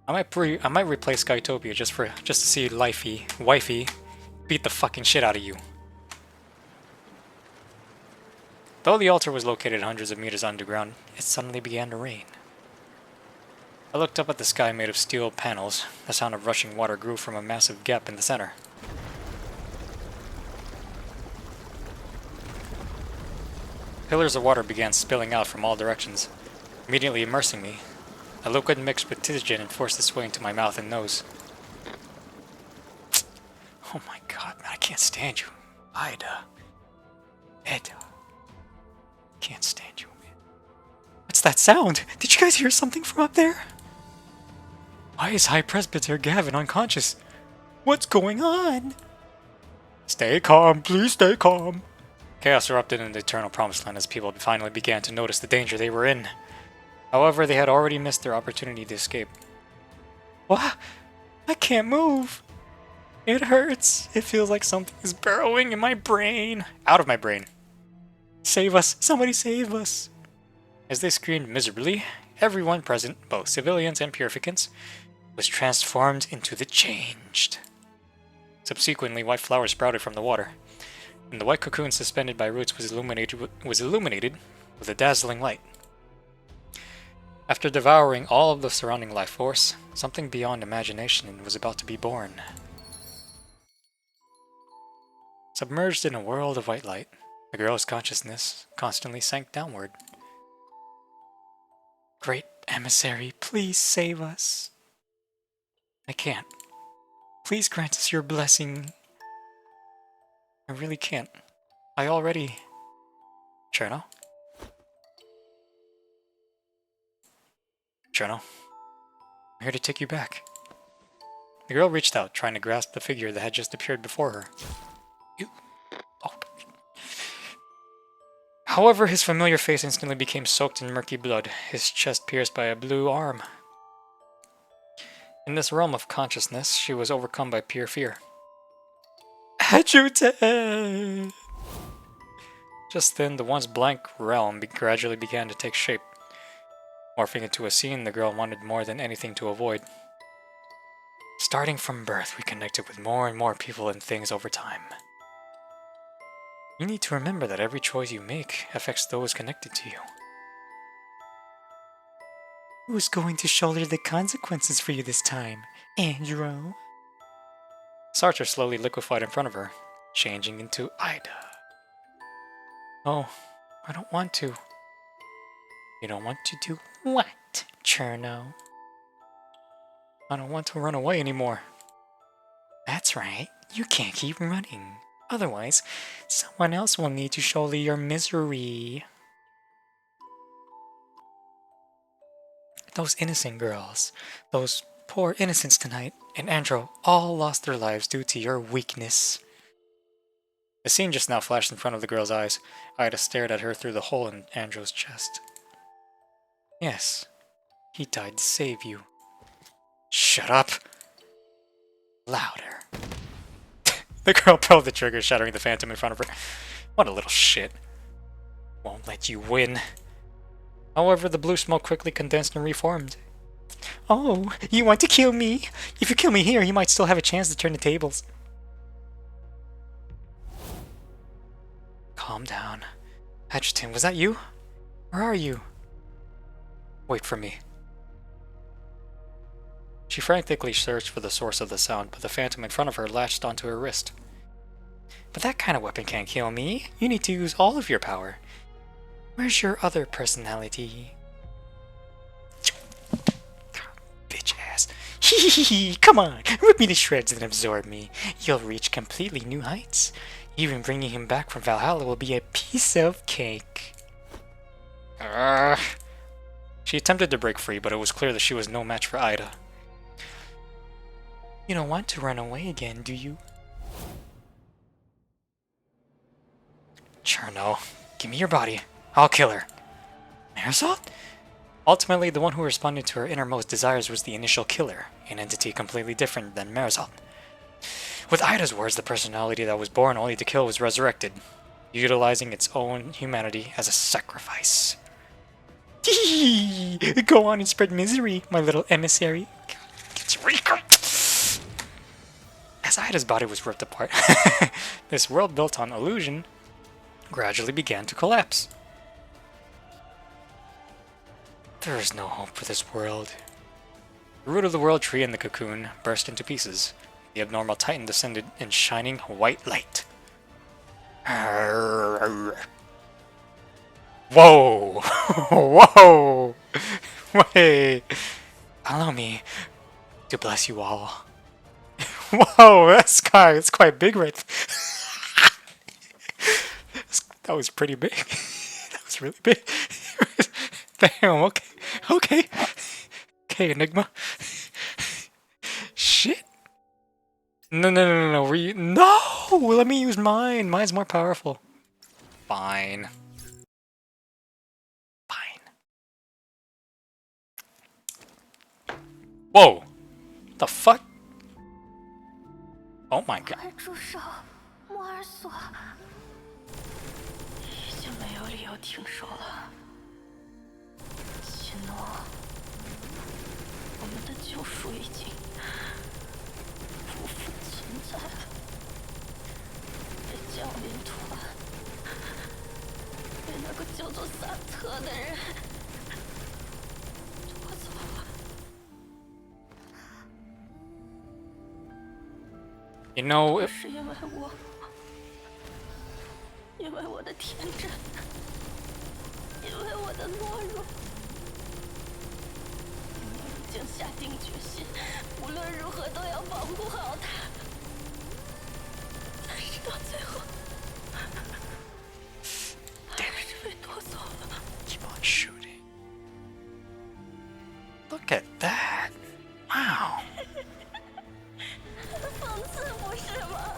I might replace Skytopia just to see wifey beat the fucking shit out of you. Though the altar was located hundreds of meters underground, it suddenly began to rain. I looked up at the sky made of steel panels. The sound of rushing water grew from a massive gap in the center. Pillars of water began spilling out from all directions, immediately immersing me. A liquid mixed with oxygen and forced its way into my mouth and nose. Oh my god, man, I can't stand you. Ida. Ed. Can't stand you, man. What's that sound? Did you guys hear something from up there? Why is High Presbyter Gavin unconscious? What's going on? Stay calm, please stay calm. Chaos erupted in the Eternal Promised Land as people finally began to notice the danger they were in. However, they had already missed their opportunity to escape. What? I can't move. It hurts. It feels like something is burrowing in my brain. Out of my brain. Save us. Somebody save us. As they screamed miserably, everyone present, both civilians and purificants, was transformed into the Changed. Subsequently, white flowers sprouted from the water, and the white cocoon suspended by roots was illuminated with a dazzling light. After devouring all of the surrounding life force, something beyond imagination was about to be born. Submerged in a world of white light, the girl's consciousness constantly sank downward. Great emissary, please save us. I can't. Please grant us your blessing. I really can't. I already... Cherno? Cherno? I'm here to take you back. The girl reached out, trying to grasp the figure that had just appeared before her. You... Oh. However, his familiar face instantly became soaked in murky blood, his chest pierced by a blue arm. In this realm of consciousness, she was overcome by pure fear. Adjutant! Just then, the once blank realm gradually began to take shape. Morphing into a scene the girl wanted more than anything to avoid. Starting from birth, we connected with more and more people and things over time. You need to remember that every choice you make affects those connected to you. Who's going to shoulder the consequences for you this time, Andrew? Sartre slowly liquefied in front of her, changing into Ida. Oh, I don't want to. You don't want to do what, Cherno? I don't want to run away anymore. That's right, you can't keep running. Otherwise, someone else will need to shoulder your misery. Those innocent girls, those poor innocents tonight, and Andrew all lost their lives due to your weakness. The scene just now flashed in front of the girl's eyes. Ida stared at her through the hole in Andrew's chest. Yes, he died to save you. Shut up! Louder. The girl pulled the trigger, shattering the phantom in front of her. What a little shit. Won't let you win. However, the blue smoke quickly condensed and reformed. Oh, you want to kill me? If you kill me here, you might still have a chance to turn the tables. Calm down. Adjutant, was that you? Where are you? Wait for me. She frantically searched for the source of the sound, but the phantom in front of her latched onto her wrist. But that kind of weapon can't kill me. You need to use all of your power. Where's your other personality? Bitch ass. Hee, come on, rip me to shreds and absorb me. You'll reach completely new heights. Even bringing him back from Valhalla will be a piece of cake. She attempted to break free, but it was clear that she was no match for Ida. You don't want to run away again, do you? Cherno, give me your body. I'll kill her. Marisol? Ultimately, the one who responded to her innermost desires was the initial killer, an entity completely different than Marisol. With Ida's words, the personality that was born only to kill was resurrected, utilizing its own humanity as a sacrifice. Go on and spread misery, my little emissary. As Ida's body was ripped apart, this world built on illusion gradually began to collapse. There is no hope for this world. The root of the world tree and the cocoon burst into pieces. The abnormal titan descended in shining white light. Whoa! Whoa! Wait! Allow me to bless you all. Whoa! That's quite big right there. That was pretty big. That was really big. Damn, okay. Okay. Okay, Enigma. Shit. No. No! Let me use mine. Mine's more powerful. Fine. Whoa! The fuck? Oh my god. 快住手，莫尔索！已经没有理由停手了。希诺，我们的救赎已经不复存在了。被降临团，被那个叫做萨特的人夺走了。 You know, 是因为我的天真，因为我的懦弱，因为我经下定决心，无论如何都要保护好他。但是到最后，还是被夺走了。Keep on shooting. Look at that. Wow. 很讽刺，不是吗？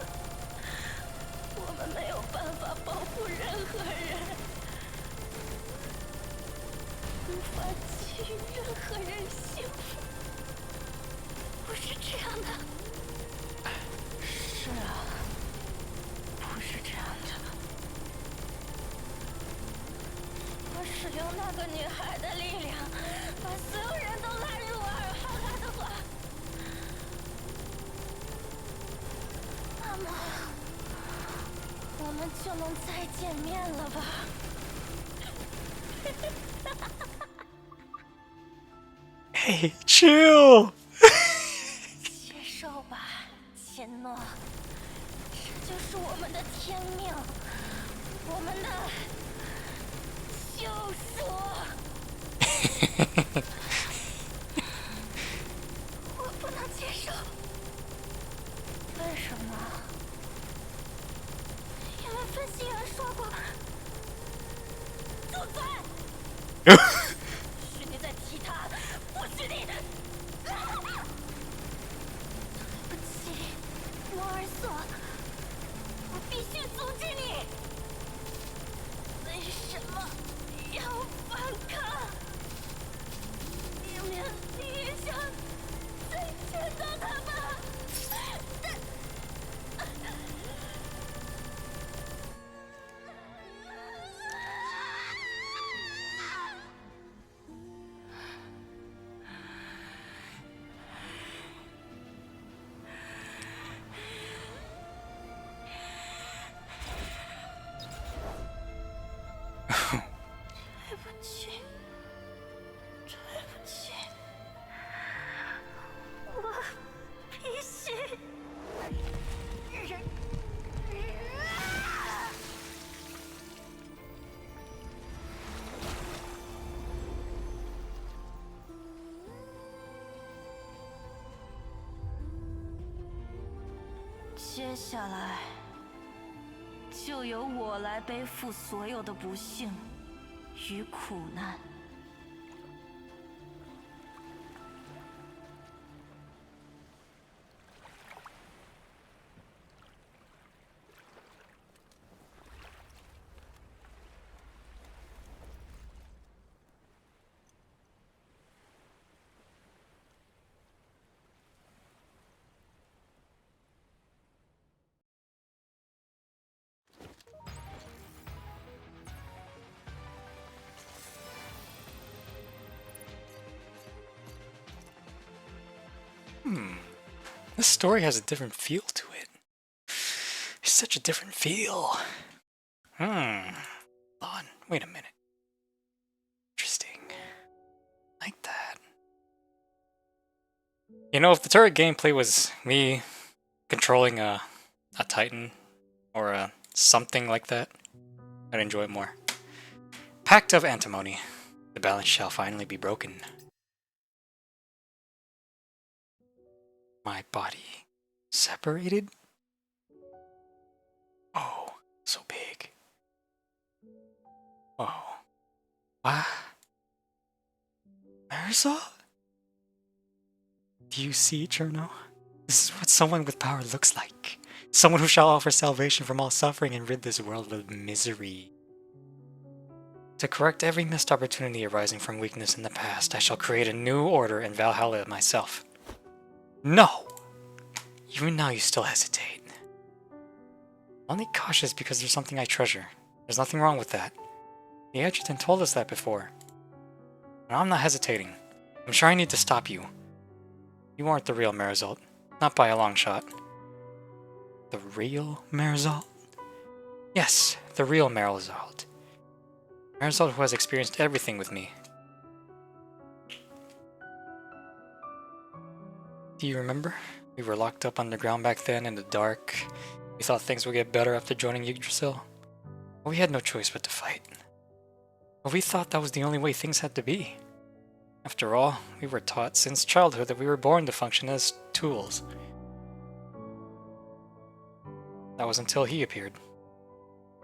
我们没有办法保护任何人，无法给予任何人幸福，不是这样的。是啊，不是这样的。我使用那个女孩的力量，把所有人都拉入瓦尔哈拉的话，那么我们就能再见面了吧？Hey, chill. 接受吧，切诺，这就是我们的天命，我们的救赎。我不能接受。为什么？因为分析员说过，住嘴！许你再提他，不许你！对不起，摩尔索，我必须阻止你。为什么要反抗？明明你也想再见到他们。对不起，对不起，我必须。接下来，就由我来背负所有的不幸与苦难。This story has a different feel to it. It's such a different feel. Hold on, wait a minute. Interesting. Like that. You know, if the turret gameplay was me controlling a Titan or a something like that, I'd enjoy it more. Pact of Antimony. The balance shall finally be broken. My body separated? Oh, so big. Oh. What? Marisol? Do you see, Cherno? This is what someone with power looks like. Someone who shall offer salvation from all suffering and rid this world of misery. To correct every missed opportunity arising from weakness in the past, I shall create a new order in Valhalla myself. No! Even now you still hesitate. Only cautious because there's something I treasure. There's nothing wrong with that. The adjutant told us that before. And I'm not hesitating. I'm sure I need to stop you. You aren't the real Marisol. Not by a long shot. The real Marisol? Yes, the real Marisol. Marisol who has experienced everything with me. Do you remember? We were locked up underground back then in the dark. We thought things would get better after joining Yggdrasil. But we had no choice but to fight. But we thought that was the only way things had to be. After all, we were taught since childhood that we were born to function as tools. That was until he appeared.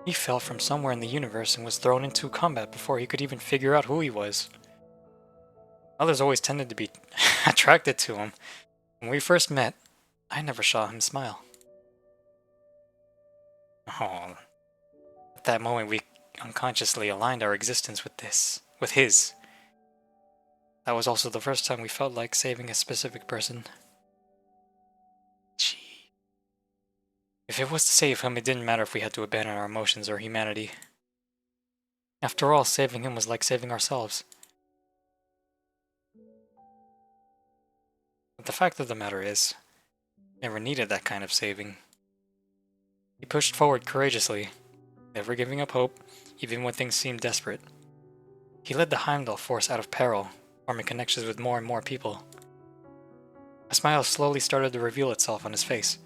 He fell from somewhere in the universe and was thrown into combat before he could even figure out who he was. Others always tended to be attracted to him. When we first met, I never saw him smile. Oh, at that moment we unconsciously aligned our existence with his. That was also the first time we felt like saving a specific person. Gee. If it was to save him, it didn't matter if we had to abandon our emotions or humanity. After all, saving him was like saving ourselves. But the fact of the matter is, I never needed that kind of saving. He pushed forward courageously, never giving up hope, even when things seemed desperate. He led the Heimdall force out of peril, forming connections with more and more people. A smile slowly started to reveal itself on his face.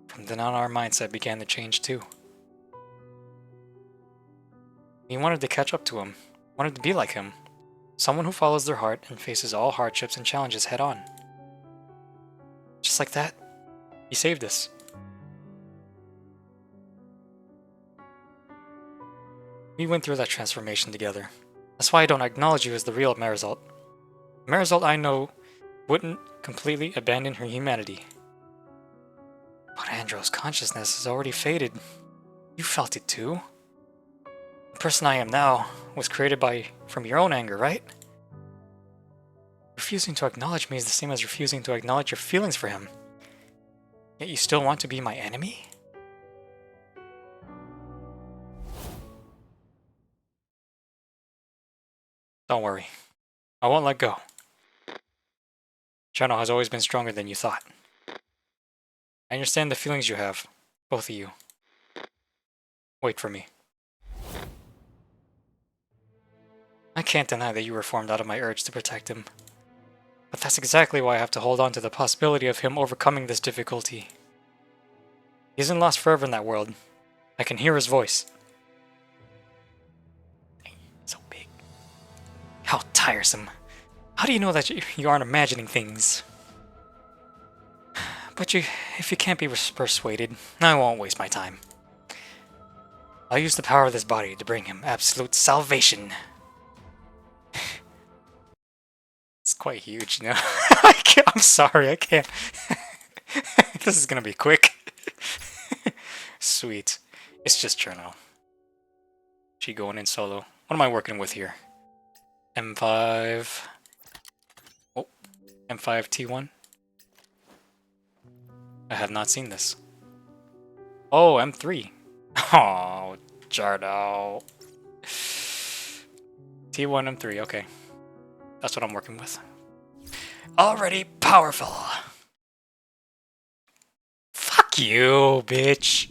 From then on, our mindset began to change too. We wanted to catch up to him, wanted to be like him, someone who follows their heart and faces all hardships and challenges head on. Just like that, he saved us. We went through that transformation together. That's why I don't acknowledge you as the real Marisol. The Marisol I know wouldn't completely abandon her humanity. But Andro's consciousness has already faded. You felt it too. The person I am now was created from your own anger, right? Refusing to acknowledge me is the same as refusing to acknowledge your feelings for him. Yet you still want to be my enemy? Don't worry. I won't let go. Cherno has always been stronger than you thought. I understand the feelings you have, both of you. Wait for me. I can't deny that you were formed out of my urge to protect him. But that's exactly why I have to hold on to the possibility of him overcoming this difficulty. He isn't lost forever in that world. I can hear his voice. So big. How tiresome. How do you know that you aren't imagining things? But if you can't be persuaded, I won't waste my time. I'll use the power of this body to bring him absolute salvation. It's quite huge, you know? I'm sorry, I can't. This is gonna be quick. Sweet. It's just Cherno. She going in solo. What am I working with here? M5... Oh, M5 T1? I have not seen this. Oh, M3. Oh, Jardo. T1, M3, okay. That's what I'm working with. Already powerful. Fuck you, bitch.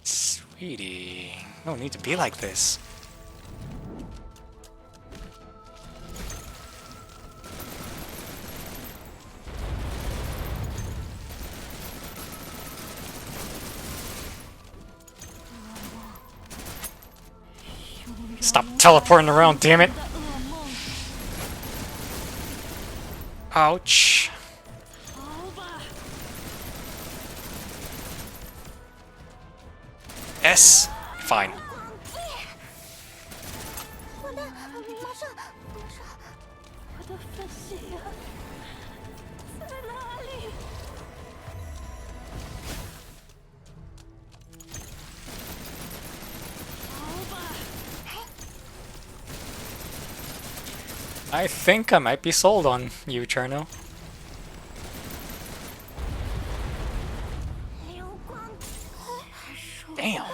Sweetie, no need to be like this. Stop teleporting around, damn it! Ouch. S. Fine. I think I might be sold on you, Cherno. Damn.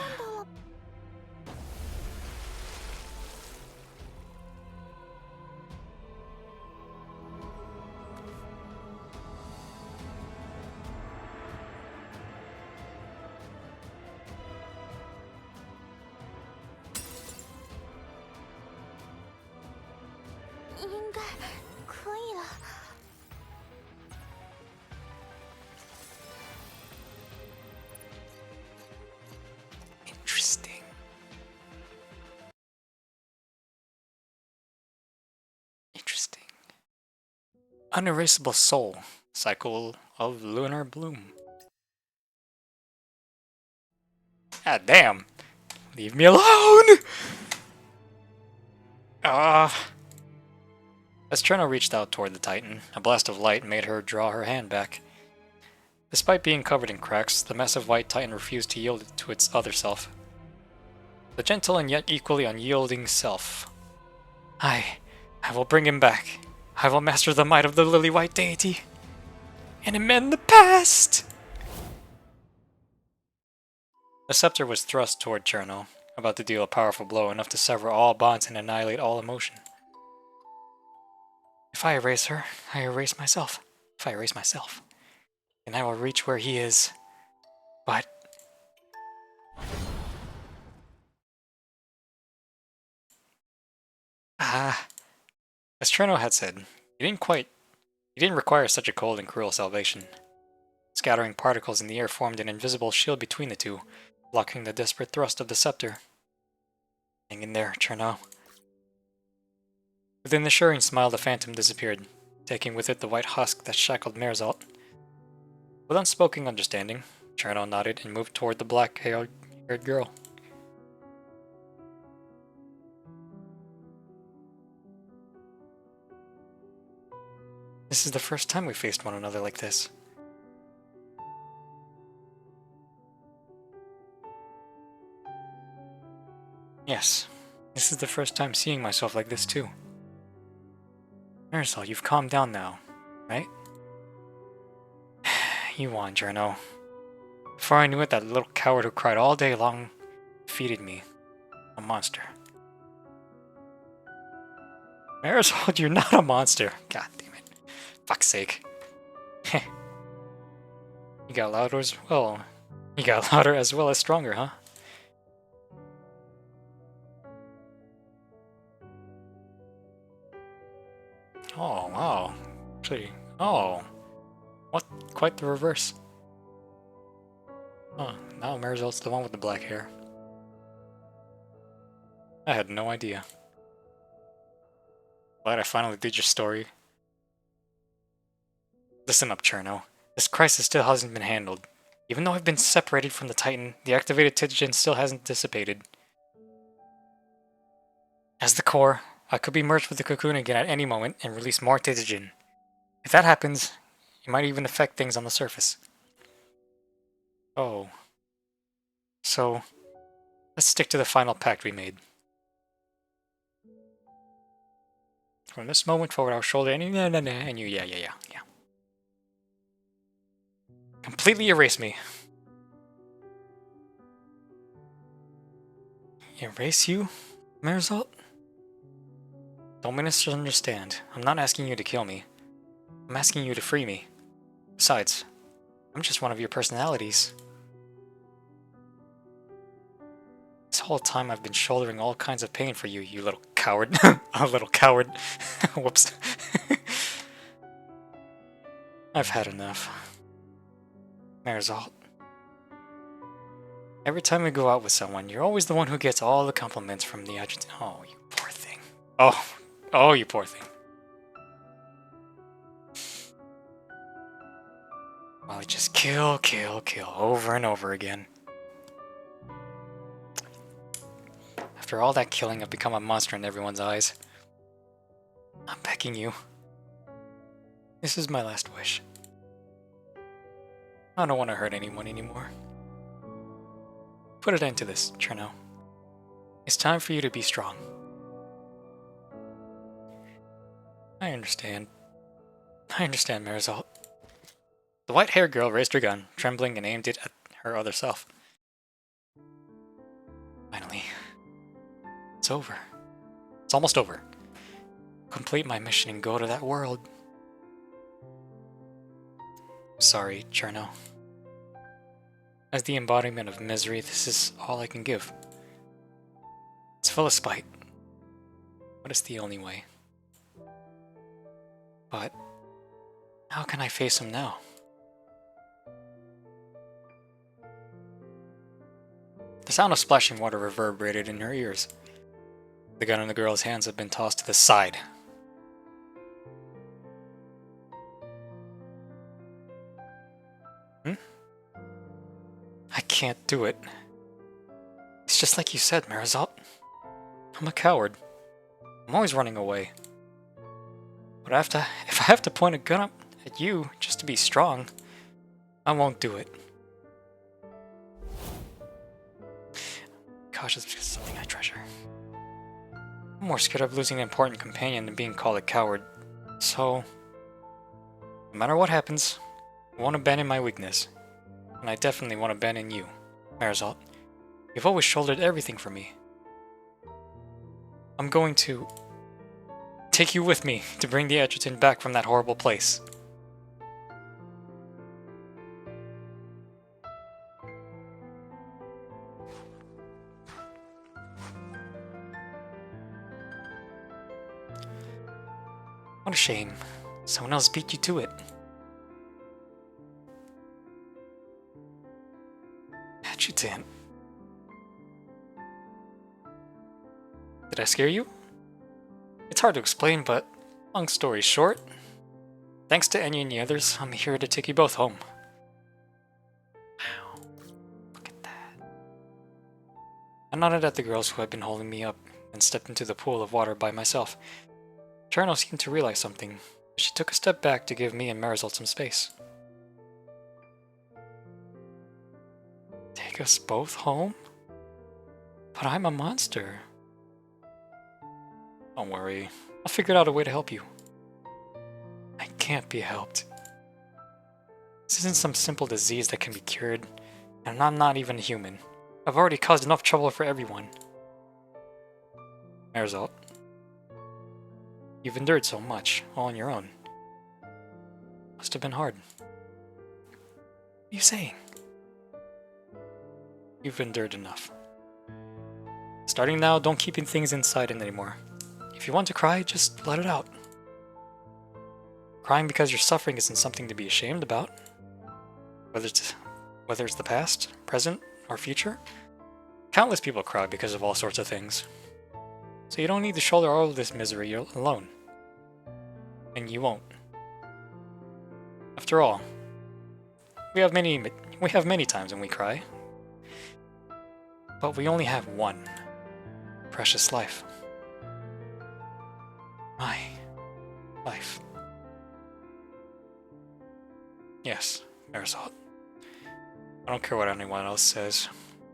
以了。Interesting. Interesting. Unerasable soul. Cycle of lunar bloom. Ah, damn. Leave me alone! As Trino reached out toward the Titan, a blast of light made her draw her hand back. Despite being covered in cracks, the massive white Titan refused to yield to its other self. The gentle and yet equally unyielding self. I will bring him back. I will master the might of the lily-white deity and amend the past! The scepter was thrust toward Cherno, about to deal a powerful blow enough to sever all bonds and annihilate all emotion. If I erase her, I erase myself. If I erase myself, then I will reach where he is. But... as Cherno had said, he didn't require such a cold and cruel salvation. Scattering particles in the air formed an invisible shield between the two, blocking the desperate thrust of the scepter. Hang in there, Cherno. Within the shirring smile, the phantom disappeared, taking with it the white husk that shackled Merzalt. With unspoken understanding, Cherno nodded and moved toward the black-haired girl. This is the first time we faced one another like this. Yes, this is the first time seeing myself like this too. Merzalt, you've calmed down now, right? You won, Cherno. Before I knew it, that little coward who cried all day long defeated me. A monster. Merzalt, you're not a monster. God damn it. Fuck's sake. Heh. You got louder as well. You got louder as well as stronger, huh? Oh, wow. Actually, oh. What? Quite the reverse. Oh, now Merzalt's the one with the black hair. I had no idea. Glad I finally did your story. Listen up, Cherno. This crisis still hasn't been handled. Even though I've been separated from the Titan, the activated Titigen still hasn't dissipated. As the core, I could be merged with the cocoon again at any moment and release more Titigen. If that happens, it might even affect things on the surface. Oh. So, let's stick to the final pact we made. From this moment forward, I'll shoulder any and you, yeah. Completely erase me. Erase you, Merzalt? Don't misunderstand. I'm not asking you to kill me. I'm asking you to free me. Besides, I'm just one of your personalities. This whole time I've been shouldering all kinds of pain for you, you little coward. A little coward. Whoops. I've had enough. Merzalt. Every time we go out with someone, you're always the one who gets all the compliments from the adjutant. Oh, you poor thing. Oh, you poor thing. Well, just kill, over and over again. After all that killing, I've become a monster in everyone's eyes. I'm begging you. This is my last wish. I don't want to hurt anyone anymore. Put an end to this, Cherno. It's time for you to be strong. I understand. Merzalt. The white-haired girl raised her gun, trembling, and aimed it at her other self. Finally. It's over. It's almost over. Complete my mission and go to that world. Sorry, Cherno. As the embodiment of misery, this is all I can give. It's full of spite, but it's the only way. But how can I face him now? The sound of splashing water reverberated in her ears. The gun in the girl's hands had been tossed to the side. I can't do it. It's just like you said, Marisol. I'm a coward. I'm always running away. But if I have to point a gun up at you just to be strong, I won't do it. Cautious because it's something I treasure. I'm more scared of losing an important companion than being called a coward. So, no matter what happens, I won't abandon my weakness. And I definitely won't abandon you, Marisol. You've always shouldered everything for me. I'm going to take you with me to bring the Edgerton back from that horrible place. What a shame. Someone else beat you to it. Adjutant. Did I scare you? It's hard to explain, but long story short, thanks to Enya and the others, I'm here to take you both home. Wow. Look at that. I nodded at the girls who had been holding me up and stepped into the pool of water by myself. Cherno seemed to realize something. She took a step back to give me and Marisol some space. Take us both home? But I'm a monster. Don't worry, I'll figure out a way to help you. I can't be helped. This isn't some simple disease that can be cured, and I'm not even human. I've already caused enough trouble for everyone. Marisol, you've endured so much, all on your own. Must have been hard. What are you saying? You've endured enough. Starting now, don't keep things inside anymore. If you want to cry, just let it out. Crying because you're suffering isn't something to be ashamed about. Whether it's the past, present, or future. Countless people cry because of all sorts of things. So you don't need to shoulder all of this misery alone. And you won't. After all, we have many times when we cry. But we only have one precious life. My life. Yes, Marisol. I don't care what anyone else says,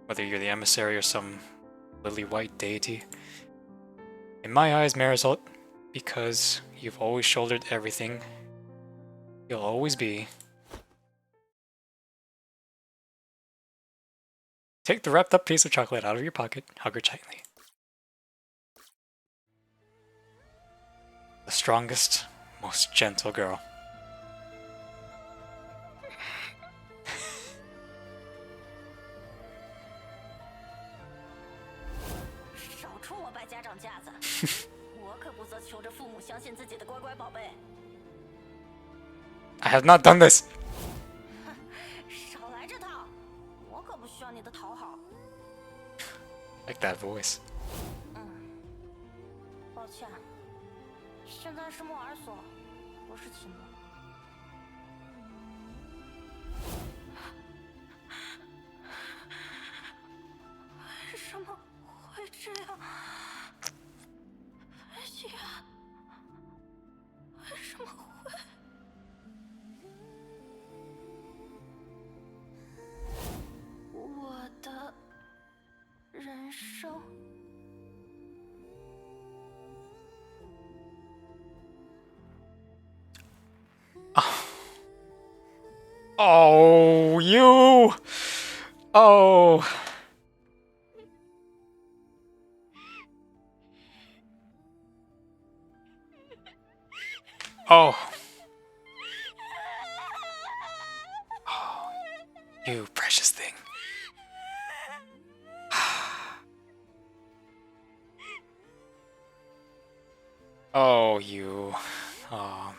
whether you're the emissary or some lily-white deity. In my eyes, Marisol, because you've always shouldered everything, you'll always be. Take the wrapped up piece of chocolate out of your pocket, hug her tightly. The strongest, most gentle girl. I have not done this. Like that voice. 抱歉，现在是莫尔索，不是奇诺。为什么会这样？飞机啊，为什么会？我的人生。 Oh, you! Oh. Oh. Oh, you precious thing. Oh, you. Oh.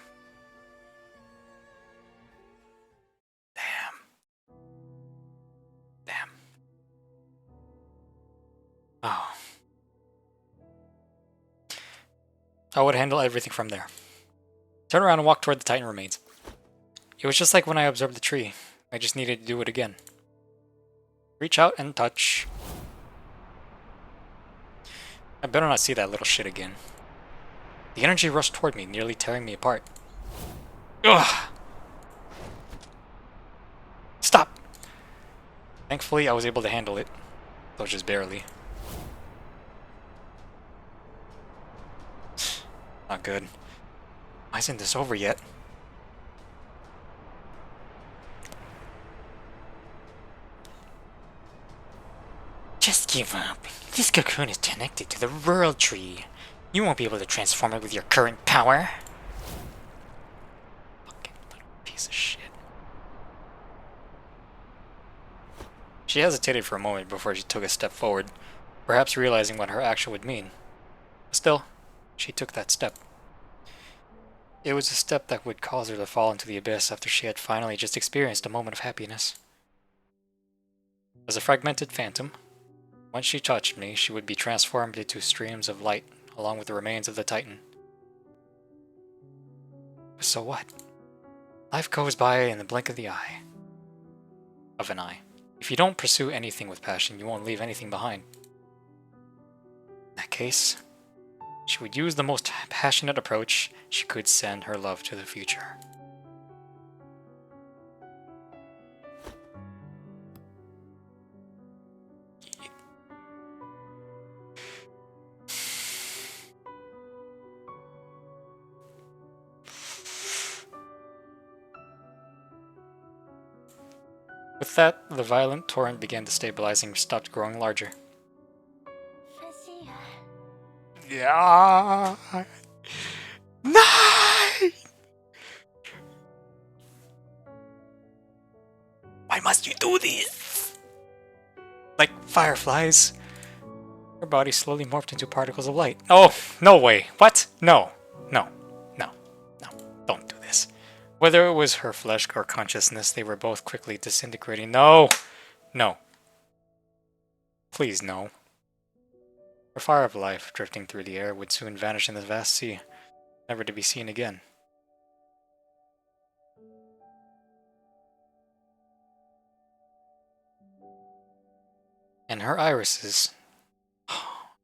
I would handle everything from there. Turn around and walk toward the Titan remains. It was just like when I observed the tree. I just needed to do it again. Reach out and touch. I better not see that little shit again. The energy rushed toward me, nearly tearing me apart. Ugh! Stop! Thankfully, I was able to handle it, though just barely. Not good. Why isn't this over yet? Just give up. This cocoon is connected to the world tree. You won't be able to transform it with your current power. Fucking little piece of shit. She hesitated for a moment before she took a step forward, perhaps realizing what her action would mean. Still, she took that step. It was a step that would cause her to fall into the abyss after she had finally just experienced a moment of happiness. As a fragmented phantom, once she touched me, she would be transformed into streams of light, along with the remains of the Titan. But so what? Life goes by in the blink of the eye. Of an eye. If you don't pursue anything with passion, you won't leave anything behind. In that case, she would use the most passionate approach she could, send her love to the future. With that, the violent torrent began to stabilize and stopped growing larger. Yeah. No! Why must you do this? Like fireflies. Her body slowly morphed into particles of light. Oh, no way. What? No. No. No. No. Don't do this. Whether it was her flesh or consciousness, they were both quickly disintegrating. No! No. Please, no. Her fire of life, drifting through the air, would soon vanish in the vast sea, never to be seen again. And her irises,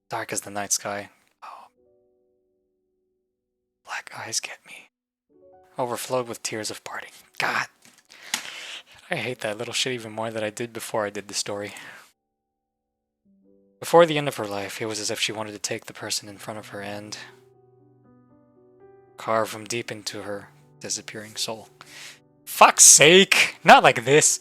dark as the night sky, oh, black eyes get me, overflowed with tears of parting. God, I hate that little shit even more than I did before I did the story. Before the end of her life, it was as if she wanted to take the person in front of her and carve from deep into her disappearing soul. Fuck's sake! Not like this!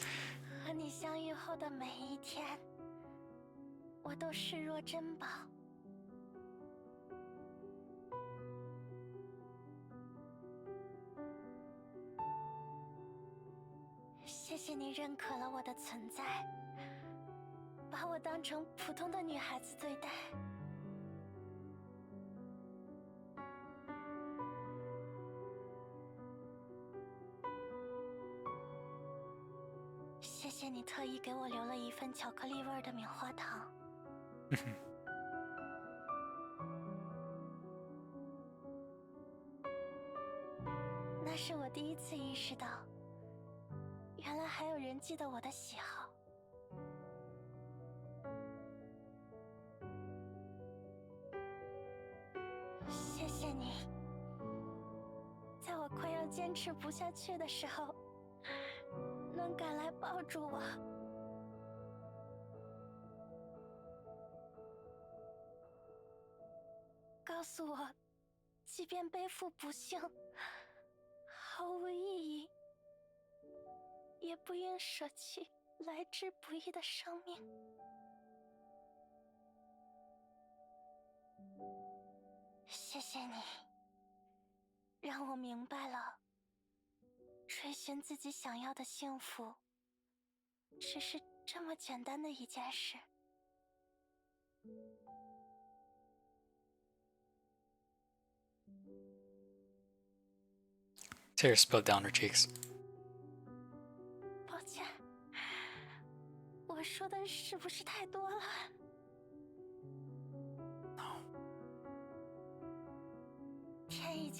Tears spilled down her cheeks.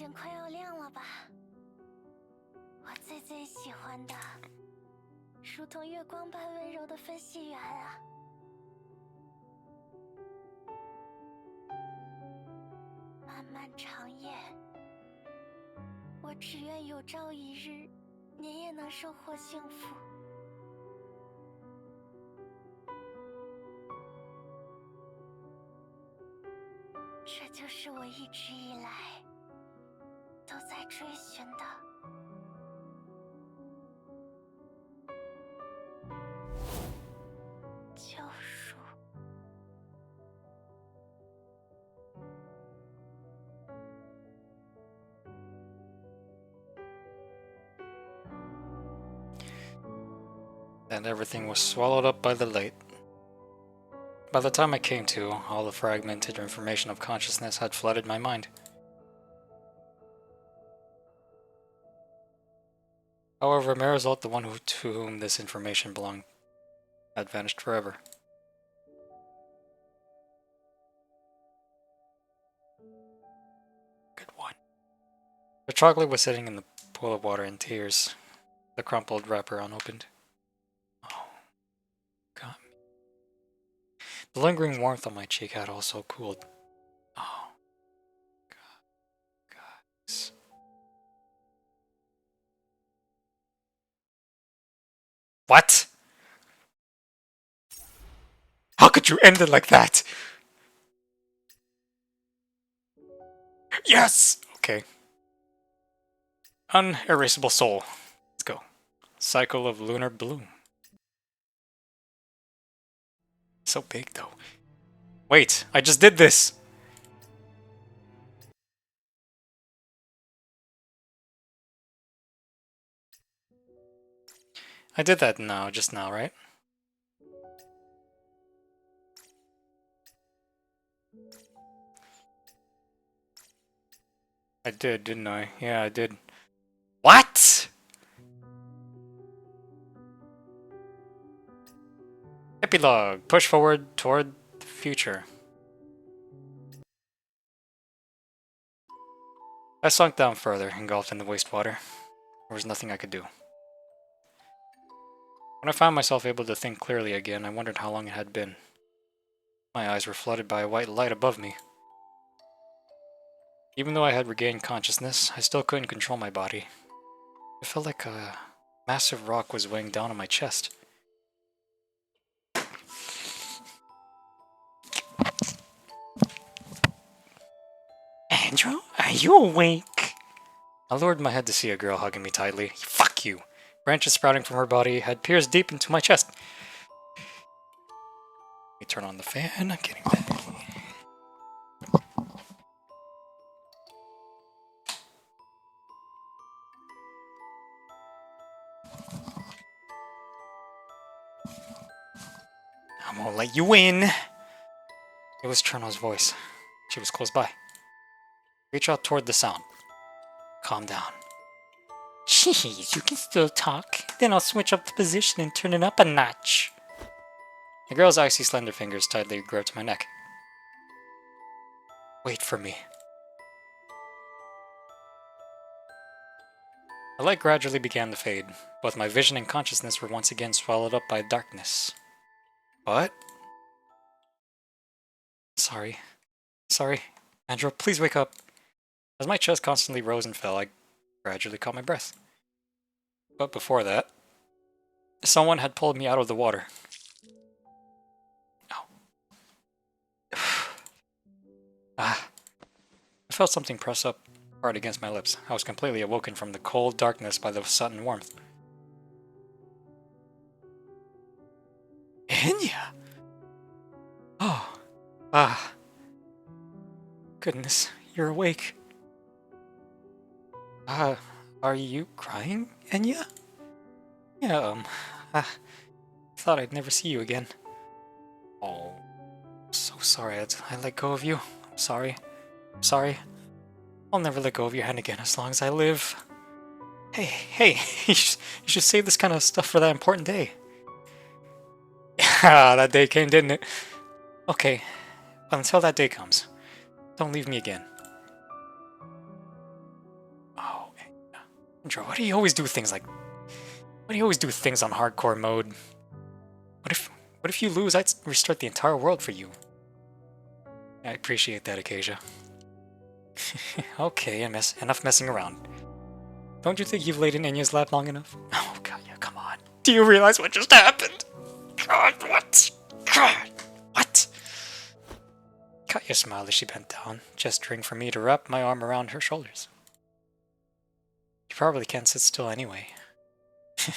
间快要亮了吧？我最喜欢的，如同月光般温柔的分析员啊！漫漫长夜，我只愿有朝一日，您也能收获幸福。这就是我一直以来都在追寻的救赎。And everything was swallowed up by the light. By the time I came to, all the fragmented information of consciousness had flooded my mind. However, Marisol, the one to whom this information belonged, had vanished forever. Good one. The chocolate was sitting in the pool of water in tears, the crumpled wrapper unopened. Oh, got me. The lingering warmth on my cheek had also cooled. Oh, God, guys. What? How could you end it like that? Yes! Okay. Unerasable soul. Let's go. Cycle of lunar bloom. So big though. Wait, I just did this! I did that just now, right? I did, didn't I? Yeah, I did. What?! Epilogue. Push forward toward the future. I sunk down further, engulfed in the wastewater. There was nothing I could do. When I found myself able to think clearly again, I wondered how long it had been. My eyes were flooded by a white light above me. Even though I had regained consciousness, I still couldn't control my body. It felt like a massive rock was weighing down on my chest. Andrew, are you awake? I lowered my head to see a girl hugging me tightly. Fuck you! Branches sprouting from her body had pierced deep into my chest. Let me turn on the fan. I'm getting ready. I'm gonna let you in. It was Cherno's voice. She was close by. Reach out toward the sound. Calm down. Jeez, you can still talk. Then I'll switch up the position and turn it up a notch. The girl's icy slender fingers tightly gripped my neck. Wait for me. The light gradually began to fade. Both my vision and consciousness were once again swallowed up by darkness. What? Sorry. Andrew, please wake up. As my chest constantly rose and fell, I gradually caught my breath. But before that, someone had pulled me out of the water. I felt something press up hard against my lips. I was completely awoken from the cold darkness by the sudden warmth. Enya! Oh. Goodness, you're awake. Are you crying, Enya? Yeah, I thought I'd never see you again. Oh, so sorry I let go of you. I'm sorry. I'll never let go of your hand again as long as I live. Hey, you should save this kind of stuff for that important day. Ah, that day came, didn't it? Okay, but until that day comes, don't leave me again. Andrew, why do you always do things like... Why do you always do things on hardcore mode? What if you lose? I'd restart the entire world for you. I appreciate that, Acacia. Okay, enough messing around. Don't you think you've laid in Enya's lap long enough? Oh god, yeah, come on. Do you realize what just happened? God, what? God, what? Katya smiled as she bent down, gesturing for me to wrap my arm around her shoulders. You probably can't sit still anyway. Can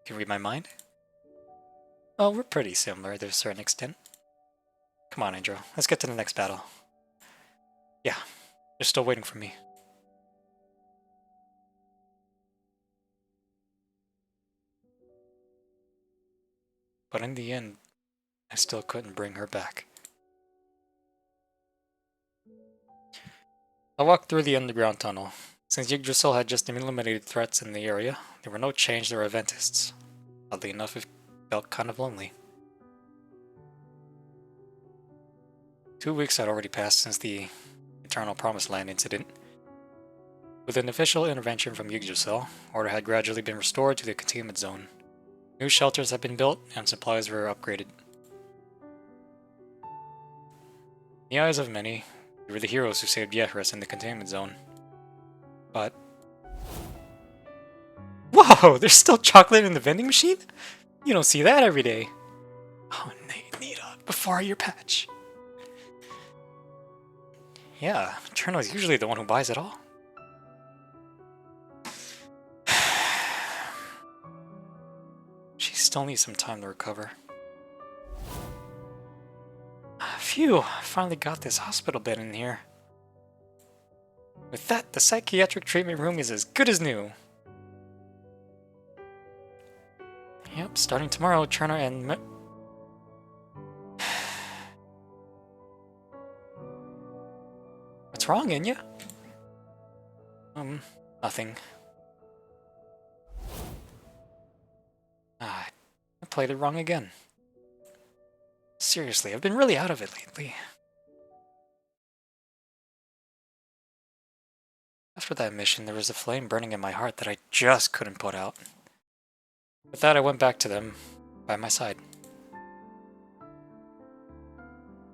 you read my mind? Well, we're pretty similar to a certain extent. Come on, Angel. Let's get to the next battle. Yeah, they're still waiting for me. But in the end, I still couldn't bring her back. I walked through the underground tunnel. Since Yggdrasil had just eliminated threats in the area, there were no change or Adventists. Oddly enough, it felt kind of lonely. 2 weeks had already passed since the Eternal Promised Land incident. With an official intervention from Yggdrasil, order had gradually been restored to the containment zone. New shelters had been built, and supplies were upgraded. In the eyes of many, we were the heroes who saved Yehris in the containment zone. But... Whoa! There's still chocolate in the vending machine? You don't see that every day. Oh, Nita, before your patch. Yeah, Cherno is usually the one who buys it all. She still needs some time to recover. Phew, I finally got this hospital bed in here. With that, the psychiatric treatment room is as good as new. Yep, starting tomorrow, Cherno and... What's wrong, Enya? Nothing. I played it wrong again. Seriously, I've been really out of it lately. After that mission, there was a flame burning in my heart that I just couldn't put out. With that, I went back to them, by my side.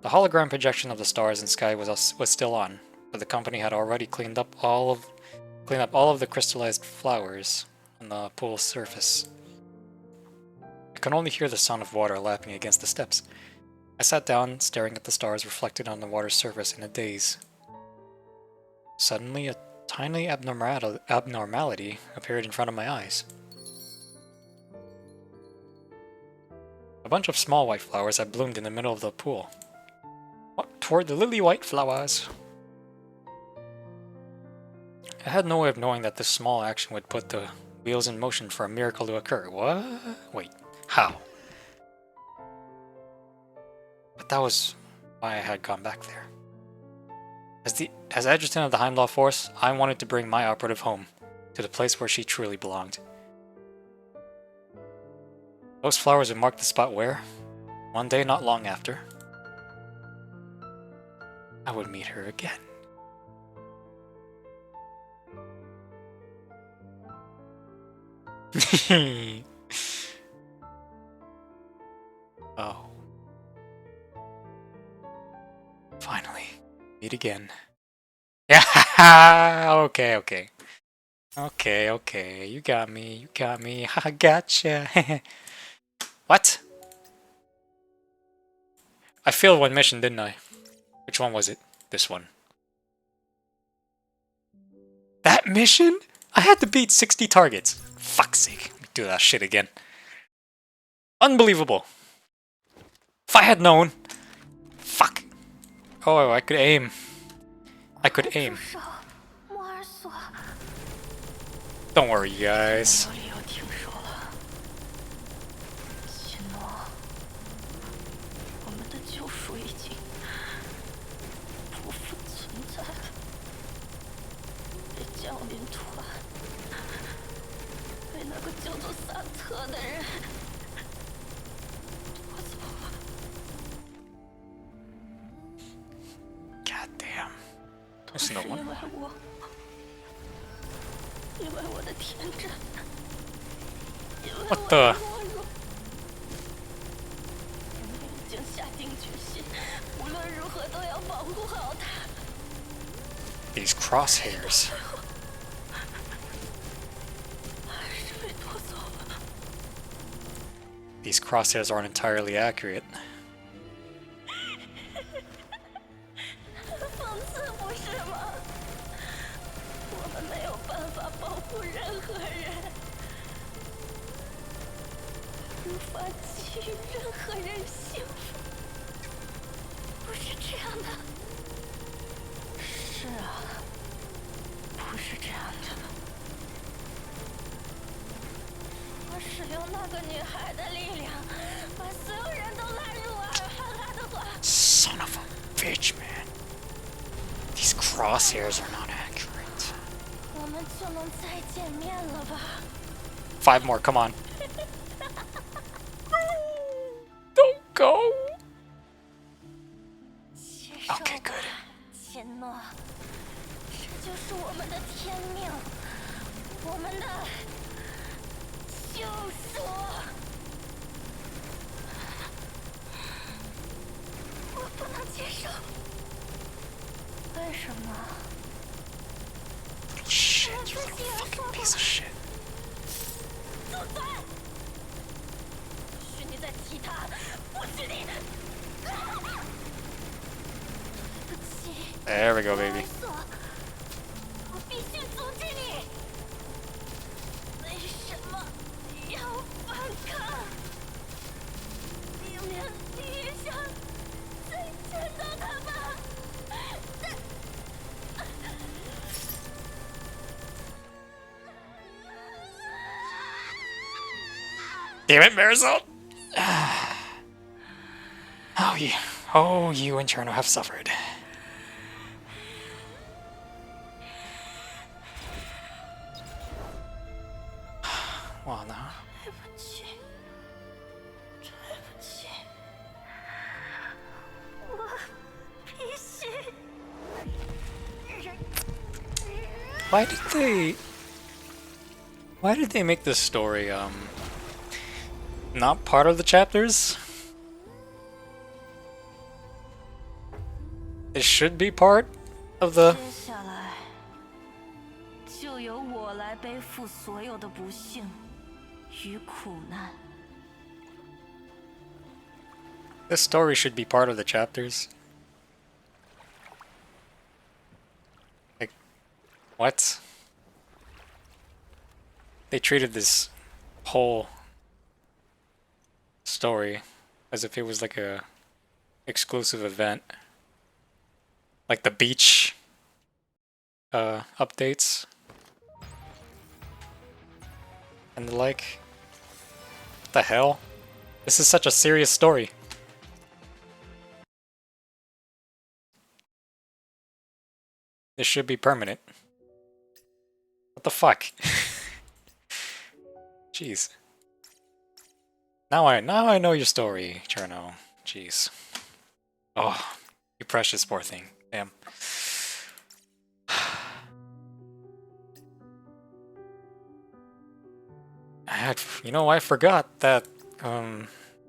The hologram projection of the stars and sky was still on, but the company had already cleaned up all of the crystallized flowers on the pool's surface. I could only hear the sound of water lapping against the steps. I sat down, staring at the stars reflected on the water's surface in a daze. Suddenly, a tiny abnormality appeared in front of my eyes. A bunch of small white flowers had bloomed in the middle of the pool. Walked toward the lily-white flowers. I had no way of knowing that this small action would put the wheels in motion for a miracle to occur. What? Wait, how? But that was why I had gone back there. As adjutant of the Heimdall force, I wanted to bring my operative home, to the place where she truly belonged. Those flowers would mark the spot where, one day not long after, I would meet her again. Oh. Finally. Meet again. Yeah, okay. Okay, you got me, I gotcha. What? I failed one mission, didn't I? Which one was it? This one. That mission? I had to beat 60 targets. Fuck's sake, let me do that shit again. Unbelievable. If I had known. Fuck. Oh, I could aim. Don't worry, you guys. God damn. There's no one. 因为我的天真，因为 What 我 the? 的懦弱。我们已经下定决心，无论如何都要保护好他。 These crosshairs. 还是被夺走了。 These crosshairs aren't entirely accurate. 讽刺不是吗？我们没有办法保护任何人，无法给予任何人幸福，不是这样的。是啊，不是这样的。我使用那个女孩的力量，把所有人都拉入瓦尔哈拉的话。 Son of a bitch, man. These crosshairs are not accurate. 我们就能再见面了吧？ 5 more, come on. Don't go. 接受 Okay, 吧 good. 切诺，这就是我们的天命，我们的救赎。我不能接受。为什么？ Little shit, you little fucking piece of shit. 住嘴！不许你再提他！不许你！对不起。 There we go, baby. 我必须阻止你！为什么要反抗？明明你也想再见到他吧？ Damn it, Marisol! You and Cherno have suffered. Well, no. 对不起，对不起，我必须。 Why did they make this story, not part of the chapters? It should be part of the... 接下来就由我来背负所有的不幸与苦难。 This story should be part of the chapters. Like, what? They treated this whole story as if it was like a exclusive event. Like the beach updates and the like. What the hell? This is such a serious story. This should be permanent. What the fuck? Jeez. Now I know your story, Cherno. Jeez. Oh, you precious poor thing. Damn. I forgot that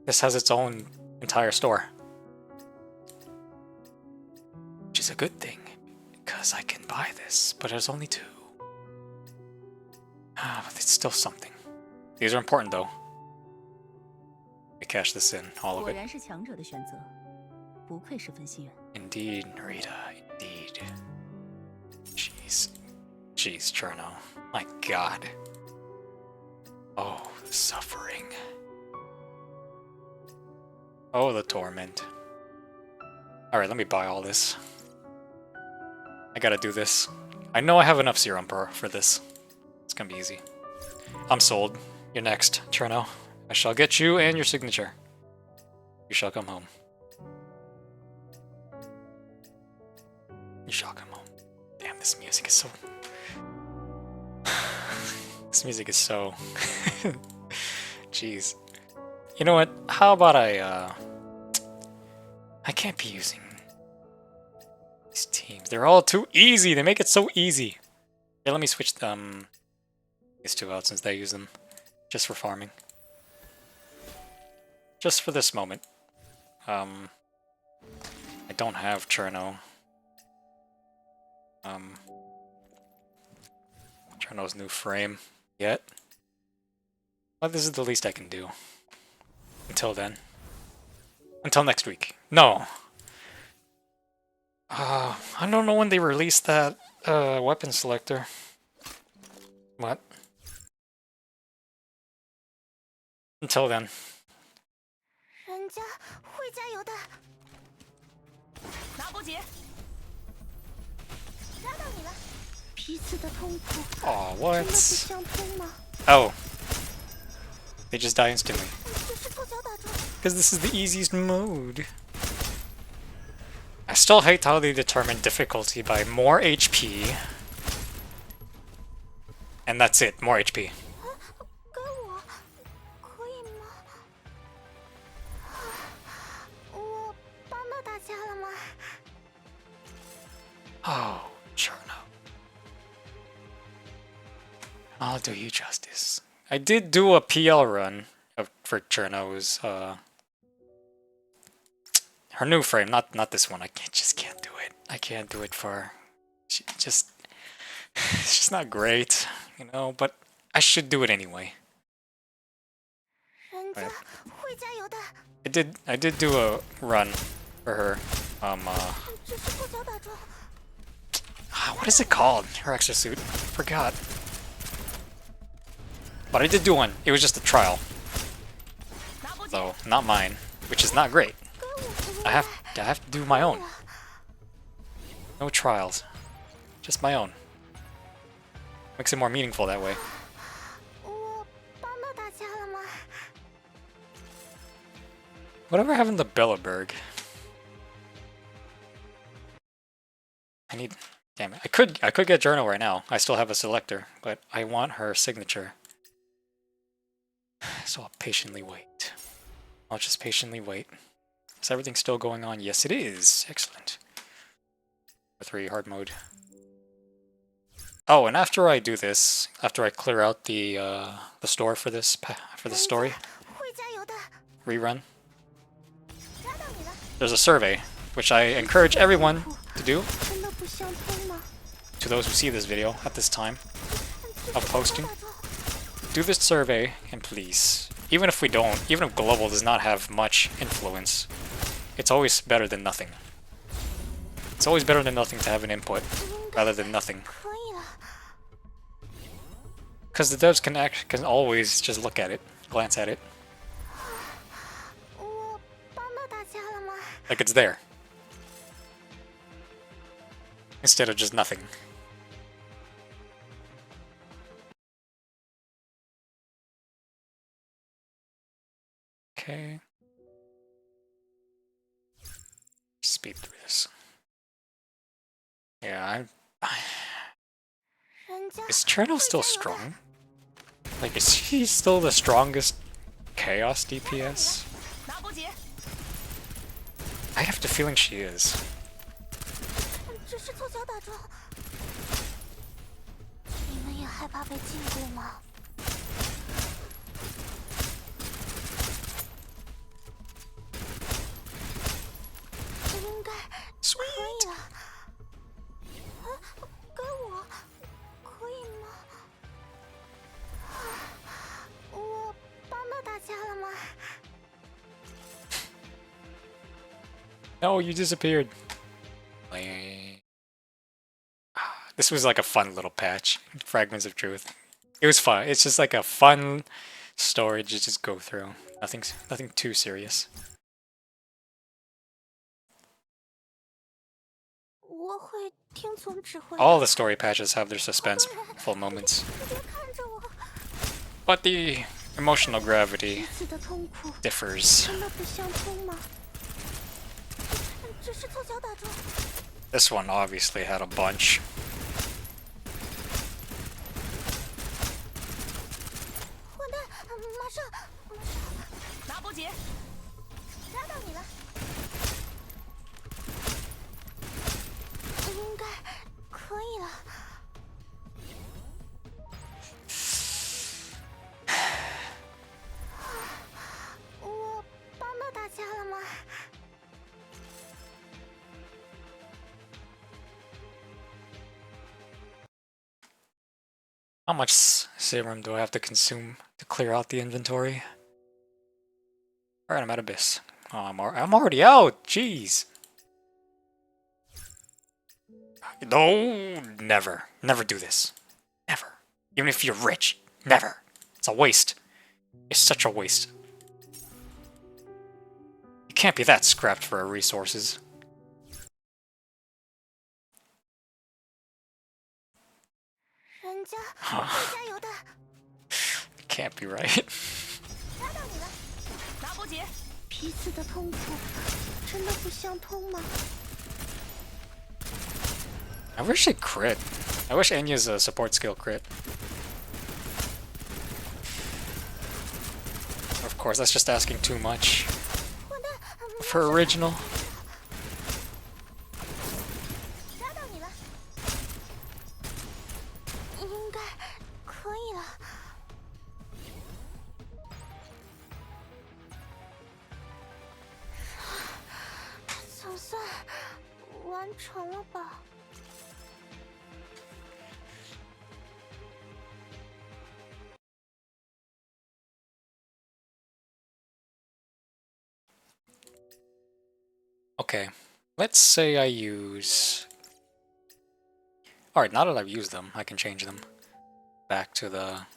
this has its own entire store. Which is a good thing, because I can buy this, but there's only 2. But it's still something. These are important though. I cash this in, all of it. 果然是强者的选择，不愧是分析员。 Indeed, Rita, indeed. Jeez. Jeez, Cherno. My god. Oh, the suffering. Oh, the torment. Alright, let me buy all this. I gotta do this. I know I have enough serum for this. It's gonna be easy. I'm sold. You're next, Cherno. I shall get you and your signature. You shall come home. You shall come home. Damn, this music is so... This music is so... Jeez. You know what? How about I can't be using these teams. They're all too easy. They make it so easy. Here, let me switch them. these two out since they use them just for farming. Just for this moment. I don't have Cherno. Cherno's new frame yet. But this is the least I can do. Until then. Until next week. No! I don't know when they released that weapon selector. What? Until then. 人家会加油的。拿波姐，抓到你了。彼此的痛苦 Aw, 真 what? 的不相通吗？ Oh. They just die instantly. 只是凑巧打中。 Because this is the easiest mode. I still hate how they determine difficulty by more HP. And that's it, more HP. 给我，可以吗？我帮到大家了吗？ Oh, Cherno. I'll do you justice. I did do a PL run for Cherno's, her new frame, not this one. I just can't do it. I can't do it for... it's just not great, you know, but I should do it anyway. 人家会加油的。 I did do a run for her. 只是凑巧打中。 What is it called? Her extra suit. Forgot. But I did do one. It was just a trial. Though, not mine, which is not great. I have to do my own. No trials. Just my own. Makes it more meaningful that way. 我帮到大家了吗？ Whatever happened to Bilderberg? I need... Damn it. I could get Journal right now. I still have a selector, but I want her signature. So I'll patiently wait. I'll just patiently wait. Is everything still going on? Yes, it is. Excellent. 3 hard mode. Oh, and after I do this, after I clear out the store for this story, 会加油的。 rerun, 抓到你了。 there's a survey, which I encourage everyone to do, 真的不相通吗？ to those who see this video at this time of 只是 posting. 凑巧打中。 Do this survey, and please, even if global does not have much influence, it's always better than nothing. It's always better than nothing to have an input, rather than nothing. 可以了。 Because the devs can always just look at it, glance at it, 我帮到大家了吗？ like it's there. Instead of just nothing. Okay. Speed through this. Yeah, is Cherno still strong? Like, is he still the strongest Chaos DPS? 拿波姐， I have the feeling she is. 只是凑巧打中。你们也害怕被禁锢吗？ 应该可以了。给我，可以吗？我帮到大家了吗？ No, you disappeared. This was like a fun little patch. Fragments of Truth. It was fun. It's just like a fun story to just go through. Nothing too serious. 我会听从指挥。 All the story patches have their suspenseful moments. 别看着我， But the emotional gravity 彼此的痛苦 differs. 真的不相通吗？只是凑巧打中。 This one obviously had a bunch. 混蛋，马上，拿波姐，抓到你了。应该可以了。家了吗？ How much serum do I have to consume to clear out the inventory? Alright, I'm at Abyss. Oh, I'm already out! Jeez! No! Never. Never do this. Never. Even if you're rich. Never. It's a waste. It's such a waste. You can't be that scrapped for resources. Can't be right. I wish it crit. I wish Enya's support skill crit. Of course, that's just asking too much for original. Okay, let's say I use... Alright, now that I've used them, I can change them back to the...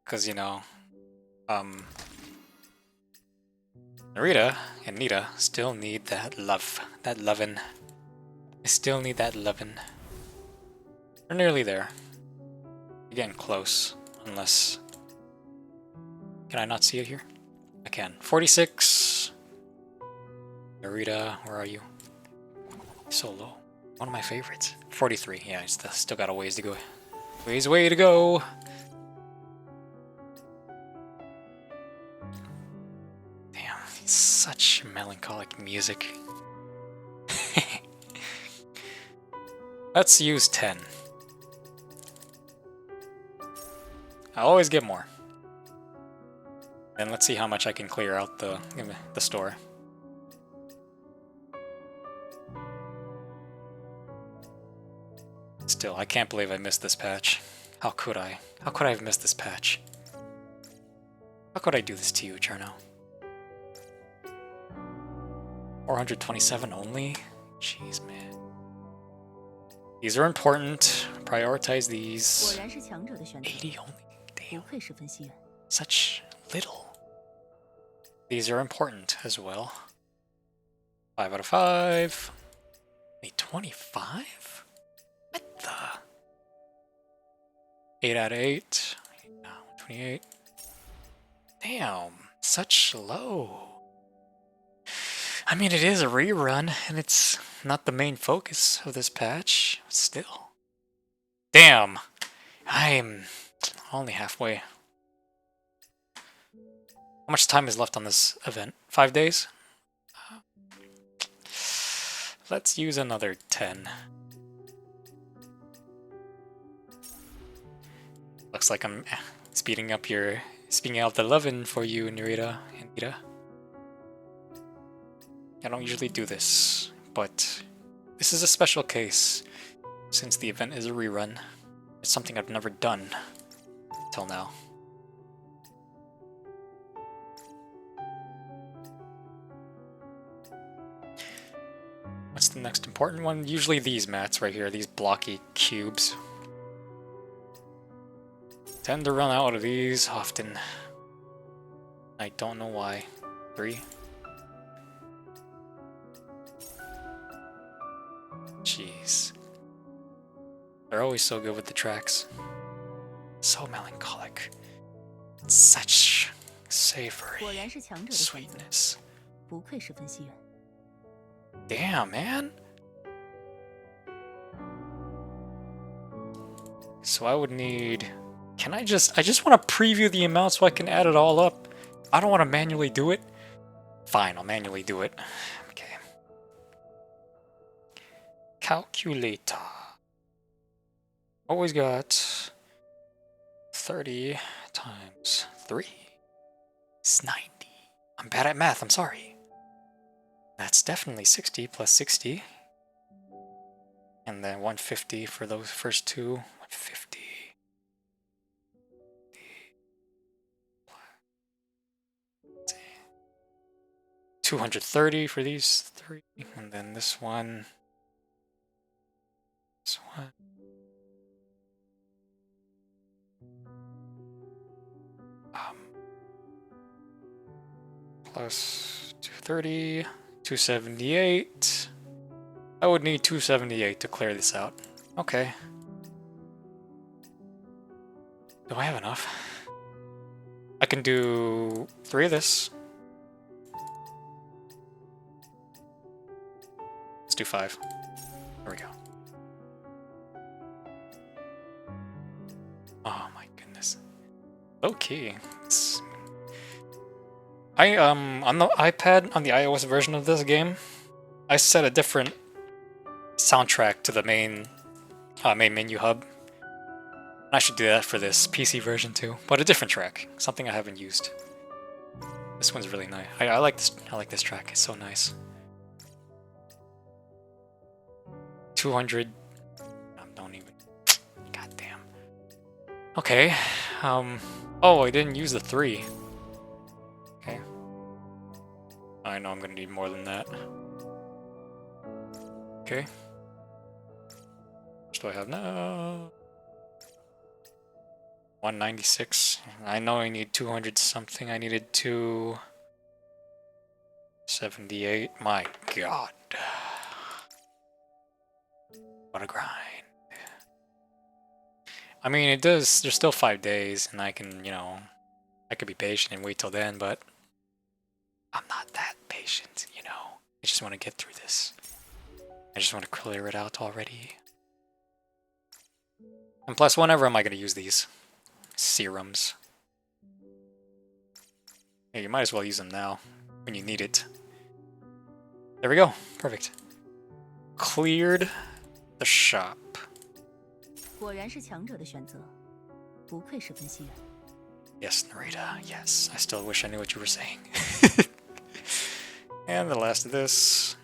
Because, you know, Narita and Nita still need that love, that lovin'. I still need that lovin'. We're nearly there. We're getting close, unless... Can I not see it here? I can. 46... Narita, where are you? So low. One of my favorites. 43. Yeah, it's still got a ways to go. Way to go. Damn, such melancholic music. Let's use 10. I always get more. And let's see how much I can clear out the store. Still, I can't believe I missed this patch. How could I? How could I have missed this patch? How could I do this to you, Cherno? 427 only? Jeez, man. These are important. Prioritize these. 80 only. Damn. Such little. These are important as well. 5 out of 5. Only 25? What the? 8 out of 8. 28. Damn, such low. I mean, it is a rerun, and it's not the main focus of this patch. Still. Damn. I'm only halfway. How much time is left on this event? 5 days? Let's use another 10. Looks like I'm speeding up the lovin' for you, Narita and Nita. I don't usually do this, but this is a special case since the event is a rerun. It's something I've never done till now. What's the next important one? Usually these mats right here, these blocky cubes. Tend to run out of these often. I don't know why. 3. Jeez. They're always so good with the tracks. So melancholic. Such savory sweetness. Damn, man. So I would need... I just want to preview the amount so I can add it all up. I don't want to manually do it. Fine, I'll manually do it. Okay. Calculator. Always got 30 times 3 is 90. I'm bad at math, I'm sorry. That's definitely 60 plus 60. And then 150 for those first two. 150. 230 for these three. And then this one. This one. Plus 230, 278. I would need 278 to clear this out. Okay. Do I have enough? I can do 3 of this. Let's do 5. There we go. Oh my goodness. Okay. On the iPad, on the iOS version of this game, I set a different soundtrack to the main menu hub. I should do that for this PC version too, but a different track, something I haven't used. This one's really nice. I like this. I like this track. It's so nice. 200. Don't even. Goddamn. Okay. Oh, I didn't use the 3. Okay. I know I'm gonna need more than that. Okay. What do I have now? 196. I know I need 200 something. I needed 278. My god. What a grind. I mean, it does. There's still 5 days, and I can, you know, I could be patient and wait till then, but I'm not that patient, you know. I just want to get through this. I just want to clear it out already. And plus, whenever am I going to use these serums? Yeah, you might as well use them now, when you need it. There we go. Perfect. Cleared the shop. 果然是强者的选择，不愧是分析员。 Yes, Narita. Yes, I still wish I knew what you were saying. And the last of this.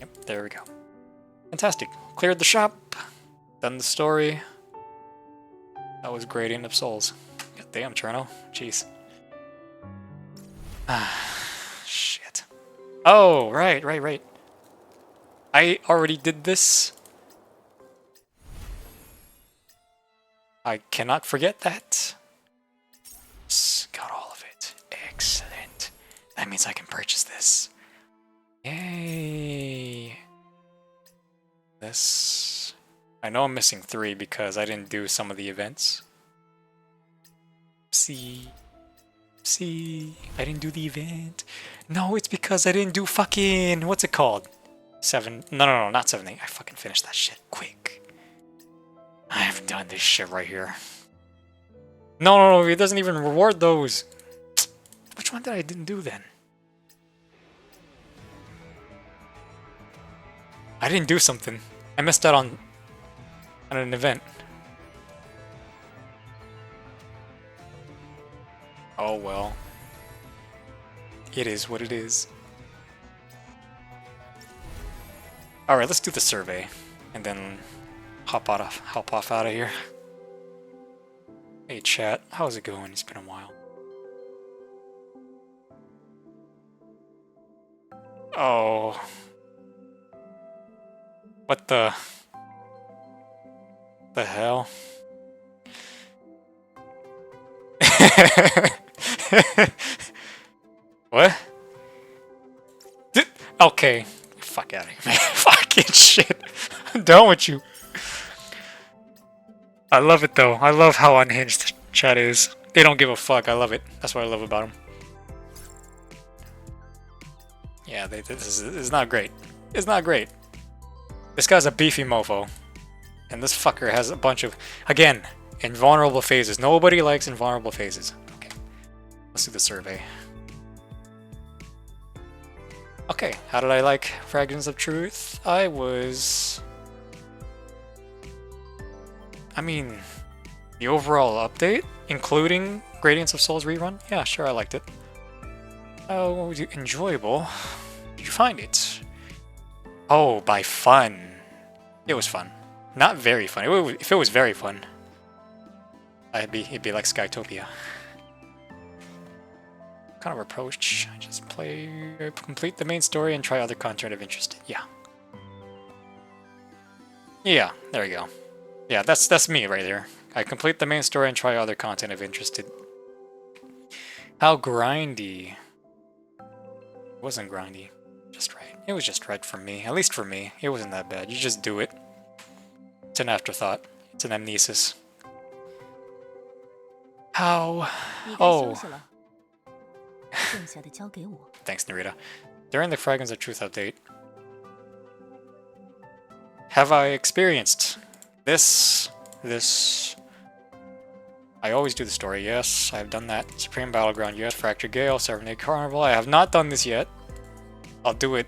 Yep, there we go. Fantastic. Cleared the shop. Done the story. That was Gradient of Souls. God damn, Cherno. Jeez. Shit. Oh, right. I already did this. I cannot forget that. Got all of it. Excellent. That means I can purchase this. Yay. This. I know I'm missing 3 because I didn't do some of the events. See, I didn't do the event. No, it's because I didn't do fucking, what's it called? 7, no, not 7, 8. I fucking finished that shit quick. I haven't done this shit right here. No, it doesn't even reward those. Which one did I didn't do then? I didn't do something. I missed out on an event. Oh well. It is what it is. Alright, let's do the survey. And then hop off out of here. Hey chat, how's it going? It's been a while. Oh. What the hell? What? Okay. Fuck out of here, man. Fucking shit. I'm done with you. I love it though. I love how unhinged chat is. They don't give a fuck. I love it. That's what I love about them. Yeah, this is not great. It's not great. This guy's a beefy mofo. And this fucker has a bunch of, again, invulnerable phases. Nobody likes invulnerable phases. Okay. Let's do the survey. Okay, how did I like Fragments of Truth? I mean, the overall update, including Gradients of Souls rerun? Yeah, sure, I liked it. How enjoyable did you find it? Oh, by fun. It was fun. Not very fun. If it was very fun, it'd be like Skytopia. Kind of approach. Just complete the main story and try other content of interest. Yeah. Yeah, there you go. Yeah, that's me right there. I complete the main story and try other content if interested. How grindy? It wasn't grindy. Just right. It was just right for me. At least for me. It wasn't that bad. You just do it. It's an afterthought. It's an amnesis. How? Oh. Thanks, Narita. During the Fragments of Truth update, have I experienced this? I always do the story, yes, I've done that. Supreme Battleground, yes. Fractured Gale, 7-Day Carnival, I have not done this yet. I'll do it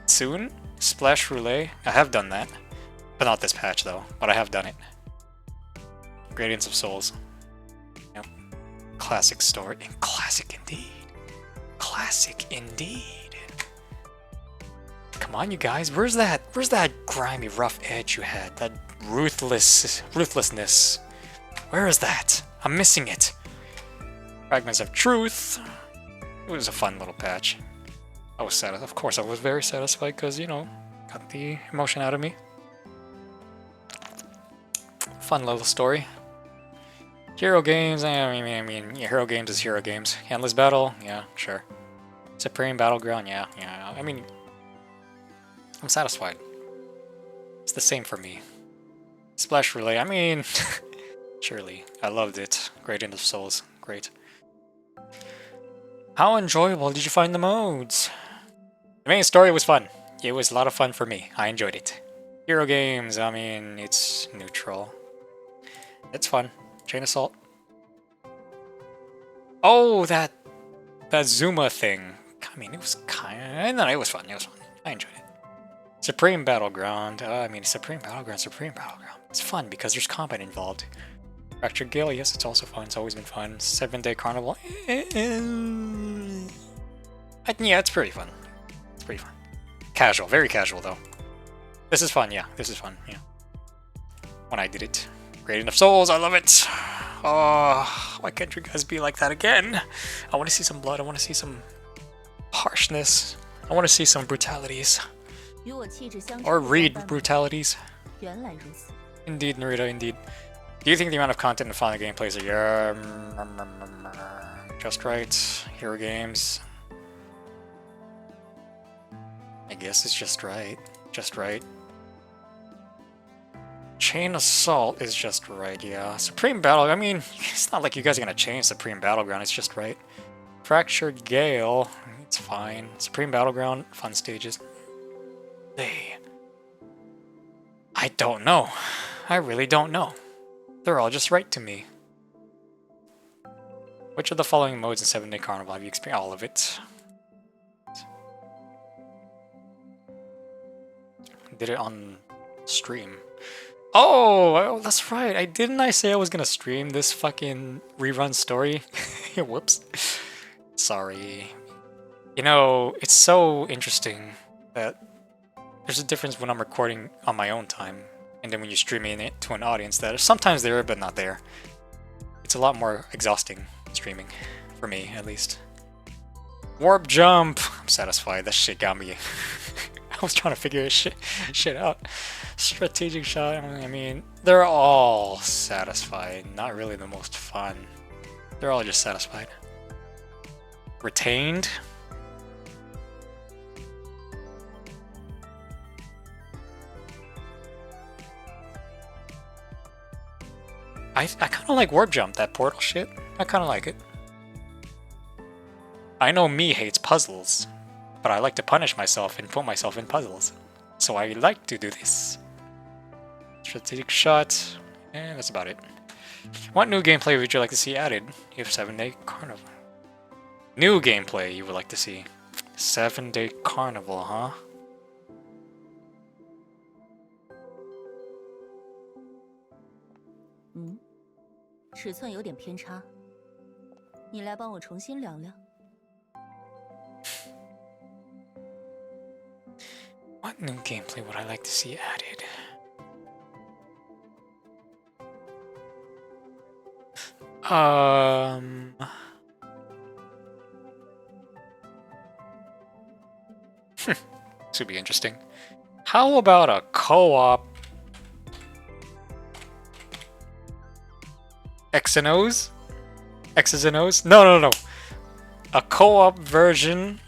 soon. Splash Roulette, I have done that. But not this patch though, but I have done it. Gradients of Souls. Yep. Classic story. Classic indeed. Classic indeed. Come on, you guys. Where's that grimy, rough edge you had? That ruthlessness. Where is that? I'm missing it. Fragments of Truth. It was a fun little patch. I was satisfied. Of course, I was very satisfied because, you know, got the emotion out of me. Fun little story. Hero games. I mean, hero games is hero games. Endless Battle. Yeah, sure. Supreme Battleground. Yeah. I mean, I'm satisfied. It's the same for me. Splash Relay, I mean, surely. I loved it. Gradient of Souls, great. How enjoyable did you find the modes? The main story was fun. It was a lot of fun for me. I enjoyed it. Hero games, I mean, it's neutral. It's fun. Chain Assault. Oh, that Zuma thing. I mean, it was kind of... No, it was fun. I enjoyed it. Supreme Battleground. Supreme Battleground. It's fun because there's combat involved. Fractured Gale, yes, it's also fun. It's always been fun. 7-Day Carnival. Yeah, it's pretty fun. It's pretty fun. Casual. Very casual, though. This is fun, yeah. This is fun, yeah. When I did it. Gradient of Souls, I love it. Oh, why can't you guys be like that again? I want to see some blood. I want to see some harshness. I want to see some brutalities. Or read brutalities. Indeed, Narita, indeed. Do you think the amount of content and fun the gameplay is just right? Hero games. I guess it's just right. Just right. Chain Assault is just right, yeah. Supreme Battle, I mean, it's not like you guys are gonna change Supreme Battleground, it's just right. Fractured Gale, it's fine. Supreme Battleground, fun stages. I don't know. I really don't know. They're all just right to me. Which of the following modes in 7-Day Carnival have you experienced? All of it. Did it on stream. Oh, that's right. Didn't I say I was gonna stream this fucking rerun story? Whoops. Sorry. You know, it's so interesting that there's a difference when I'm recording on my own time and then when you're streaming it to an audience that are sometimes there but not there. It's a lot more exhausting streaming, for me at least. Warp Jump! I'm satisfied, that shit got me. I was trying to figure this shit out. Strategic Shot, I mean, they're all satisfied, not really the most fun. They're all just satisfied. Retained? I kind of like Warp Jump, that portal shit. I kind of like it. I know me hates puzzles, but I like to punish myself and put myself in puzzles. So I like to do this. Strategic Shot, and that's about it. What new gameplay would you like to see added? You have 7-Day Carnival. New gameplay you would like to see. 7-Day Carnival, huh? Mm. 尺寸有点偏差，你来帮我重新量量。What new gameplay would I like to see added? This would be interesting. How about a co-op X and O's? X's and O's? No. A co-op version.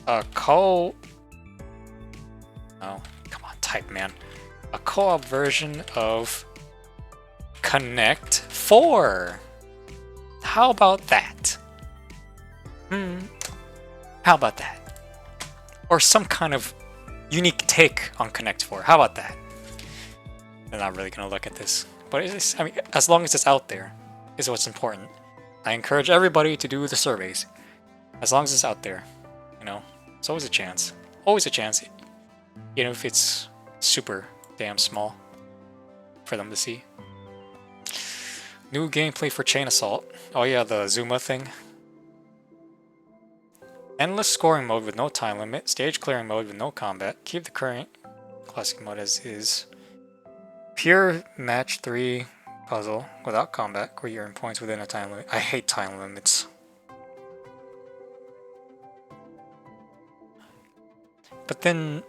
Oh, come on, type, man. A co-op version of Connect 4. How about that? How about that? Or some kind of unique take on Connect 4. How about that? I'm not really gonna look at this, but it's, I mean, as long as it's out there, is what's important. I encourage everybody to do the surveys. As long as it's out there, you know, it's always a chance. Always a chance, even if it's super damn small for them to see. New gameplay for Chain Assault. Oh yeah, the Zuma thing. Endless scoring mode with no time limit. Stage clearing mode with no combat. Keep the current classic mode as is. Pure match 3 puzzle without combat, where you earn points within a time limit. I hate time limits. But then,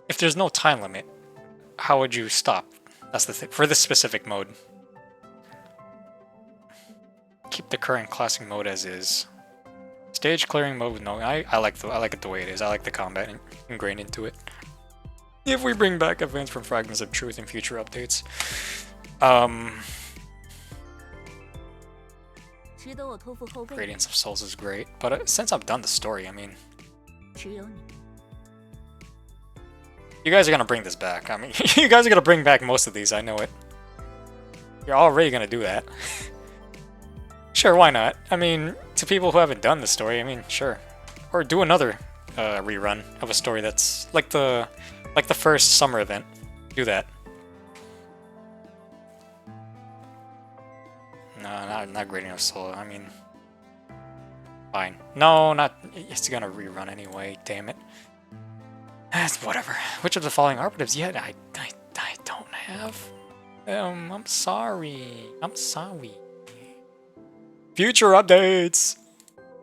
if there's no time limit, how would you stop? That's the thing. For this specific mode. Keep the current classic mode as is. Stage clearing mode with no... I like it the way it is. I like the combat ingrained into it. If we bring back events from Fragments of Truth in future updates. Radiance of Souls is great, but since I've done the story, I mean... You guys are gonna bring this back. I mean, you guys are gonna bring back most of these, I know it. You're already gonna do that. Sure, why not? I mean, to people who haven't done the story, I mean, sure. Or do another rerun of a story that's like the first summer event. Do that. No, not great enough soul. I mean, fine. No, not. It's gonna rerun anyway. Damn it. That's whatever. Which of the following operatives yet? I don't have. I'm sorry. I'm sorry. Future updates!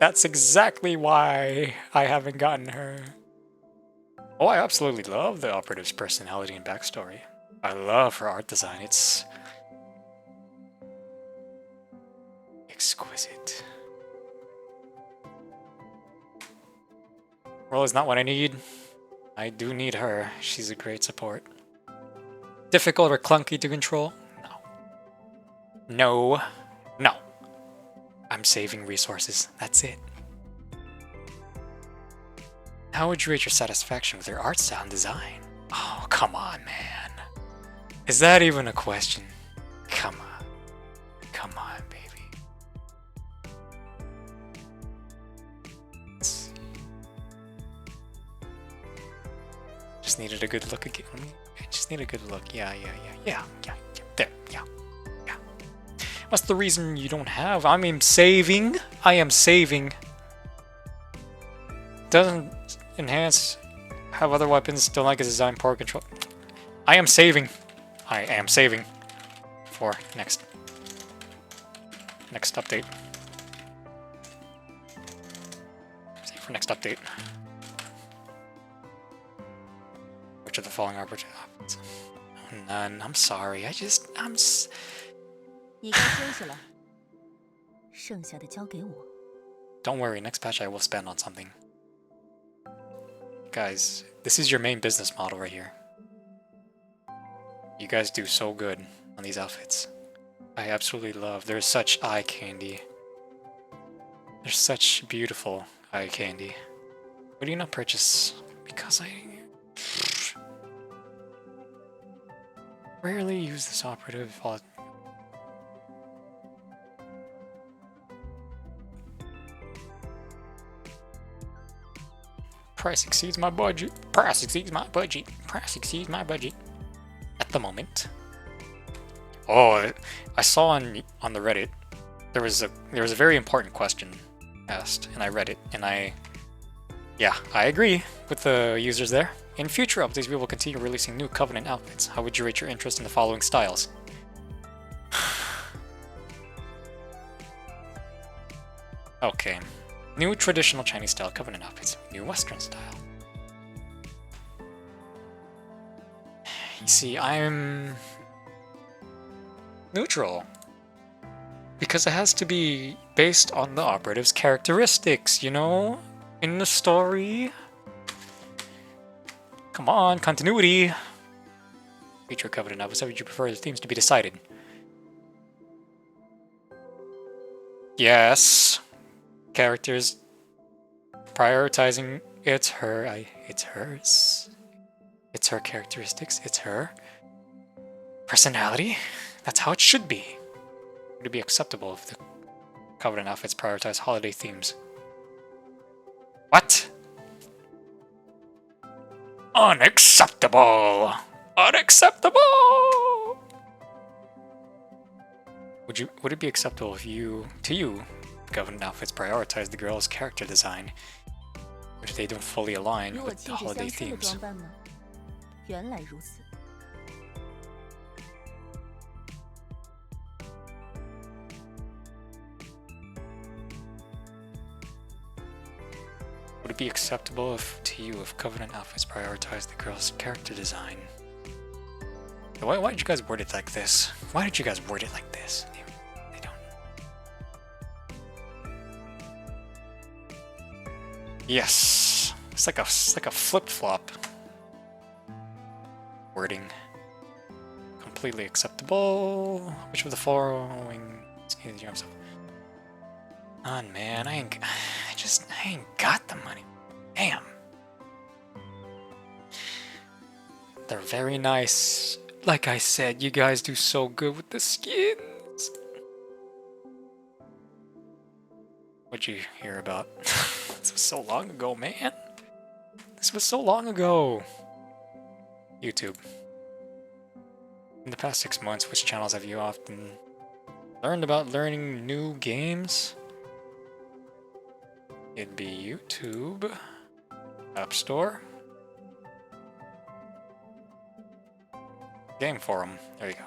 That's exactly why I haven't gotten her. Oh, I absolutely love the operative's personality and backstory. I love her art design. It's exquisite. Roll is not what I need. I do need her. She's a great support. Difficult or clunky to control? No. No. No. I'm saving resources. That's it. How would you rate your satisfaction with your art style and design? Oh, come on, man. Is that even a question? Come on. Come on, baby. Let's see. Just needed a good look again. I just need a good look. Yeah. There, yeah. What's the reason you don't have? I am saving. Doesn't enhance. Have other weapons. Don't like his design. Poor control. I am saving. For next update. Save for next update. Which of the following options? None. I'm sorry. I'm. 你该休息了，剩下的交给我。Don't worry, next patch I will spend on something. Guys, this is your main business model right here. You guys do so good on these outfits. I absolutely love. There's such eye candy. There's such beautiful eye candy. Why do you not purchase? Because I rarely use this operative. Price exceeds my budget. Price exceeds my budget. Price exceeds my budget. At the moment. Oh, I saw on the Reddit there was a very important question asked, and I read it, and yeah, I agree with the users there. In future updates, we will continue releasing new Covenant outfits. How would you rate your interest in the following styles? Okay. New traditional Chinese style Covenant outfits. New Western style. You see, I'm neutral. Because it has to be based on the operative's characteristics, you know? In the story. Come on, continuity. Future Covenant outfits. How would you prefer the themes to be decided? Yes. Characters prioritizing it's hers. It's her characteristics. It's her personality. That's how it should be. Would it be acceptable if the Covenant outfits prioritize holiday themes? What? Unacceptable! Unacceptable! Would it be acceptable if to you, Covenant outfits prioritize the girl's character design, but if they don't fully align with the holiday themes? Would it be acceptable to you if Covenant outfits prioritize the girl's character design? Why did you guys word it like this? Why did you guys word it like this? They don't. Yes, it's like a flip-flop wording. Completely acceptable. Which of the following? Excuse me, on man, I ain't got the money. Damn. They're very nice. Like I said, you guys do so good with the skins. What'd you hear about? This was so long ago, man. This was so long ago. YouTube. In the past 6 months, which channels have you often learned about learning new games? It'd be YouTube, App Store, Game Forum. There you go.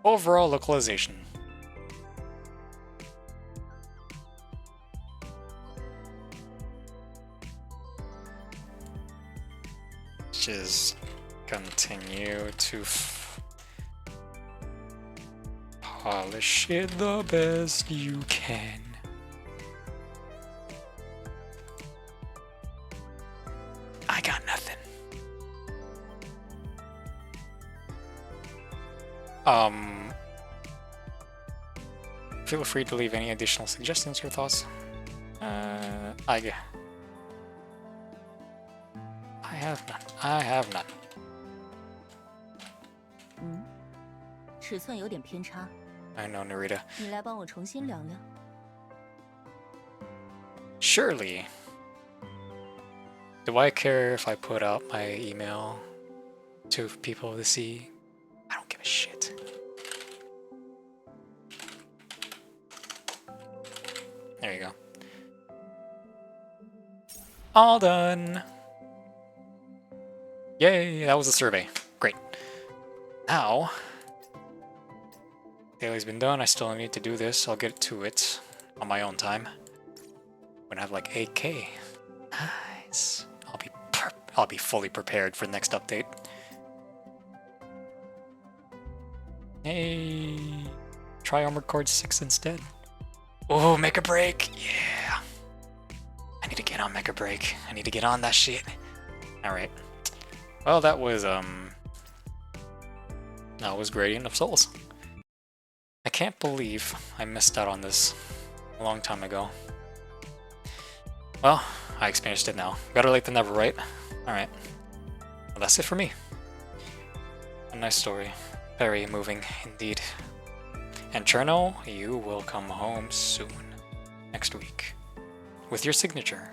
Overall localization. Just continue to polish it the best you can. I got nothing. Feel free to leave any additional suggestions or thoughts. I have none. I have none. 尺寸有点偏差。 I know, Narita. 你来帮我重新量量。 Surely. Do I care if I put out my email to people to see? I don't give a shit. There you go. All done. Yay, that was a survey. Great. Now, daily's been done. I still need to do this. I'll get to it on my own time. I'm gonna have like 8K. Nice. I'll be fully prepared for the next update. Hey, try Armored Core 6 instead. Oh, Mega Break, yeah. I need to get on Mega Break. I need to get on that shit. All right. Well, that was Gradient of Souls. I can't believe I missed out on this a long time ago. Well, I experienced it now. Better late than never, right? Alright. Well, that's it for me. A nice story. Very moving indeed. And Cherno, you will come home soon. Next week. With your signature.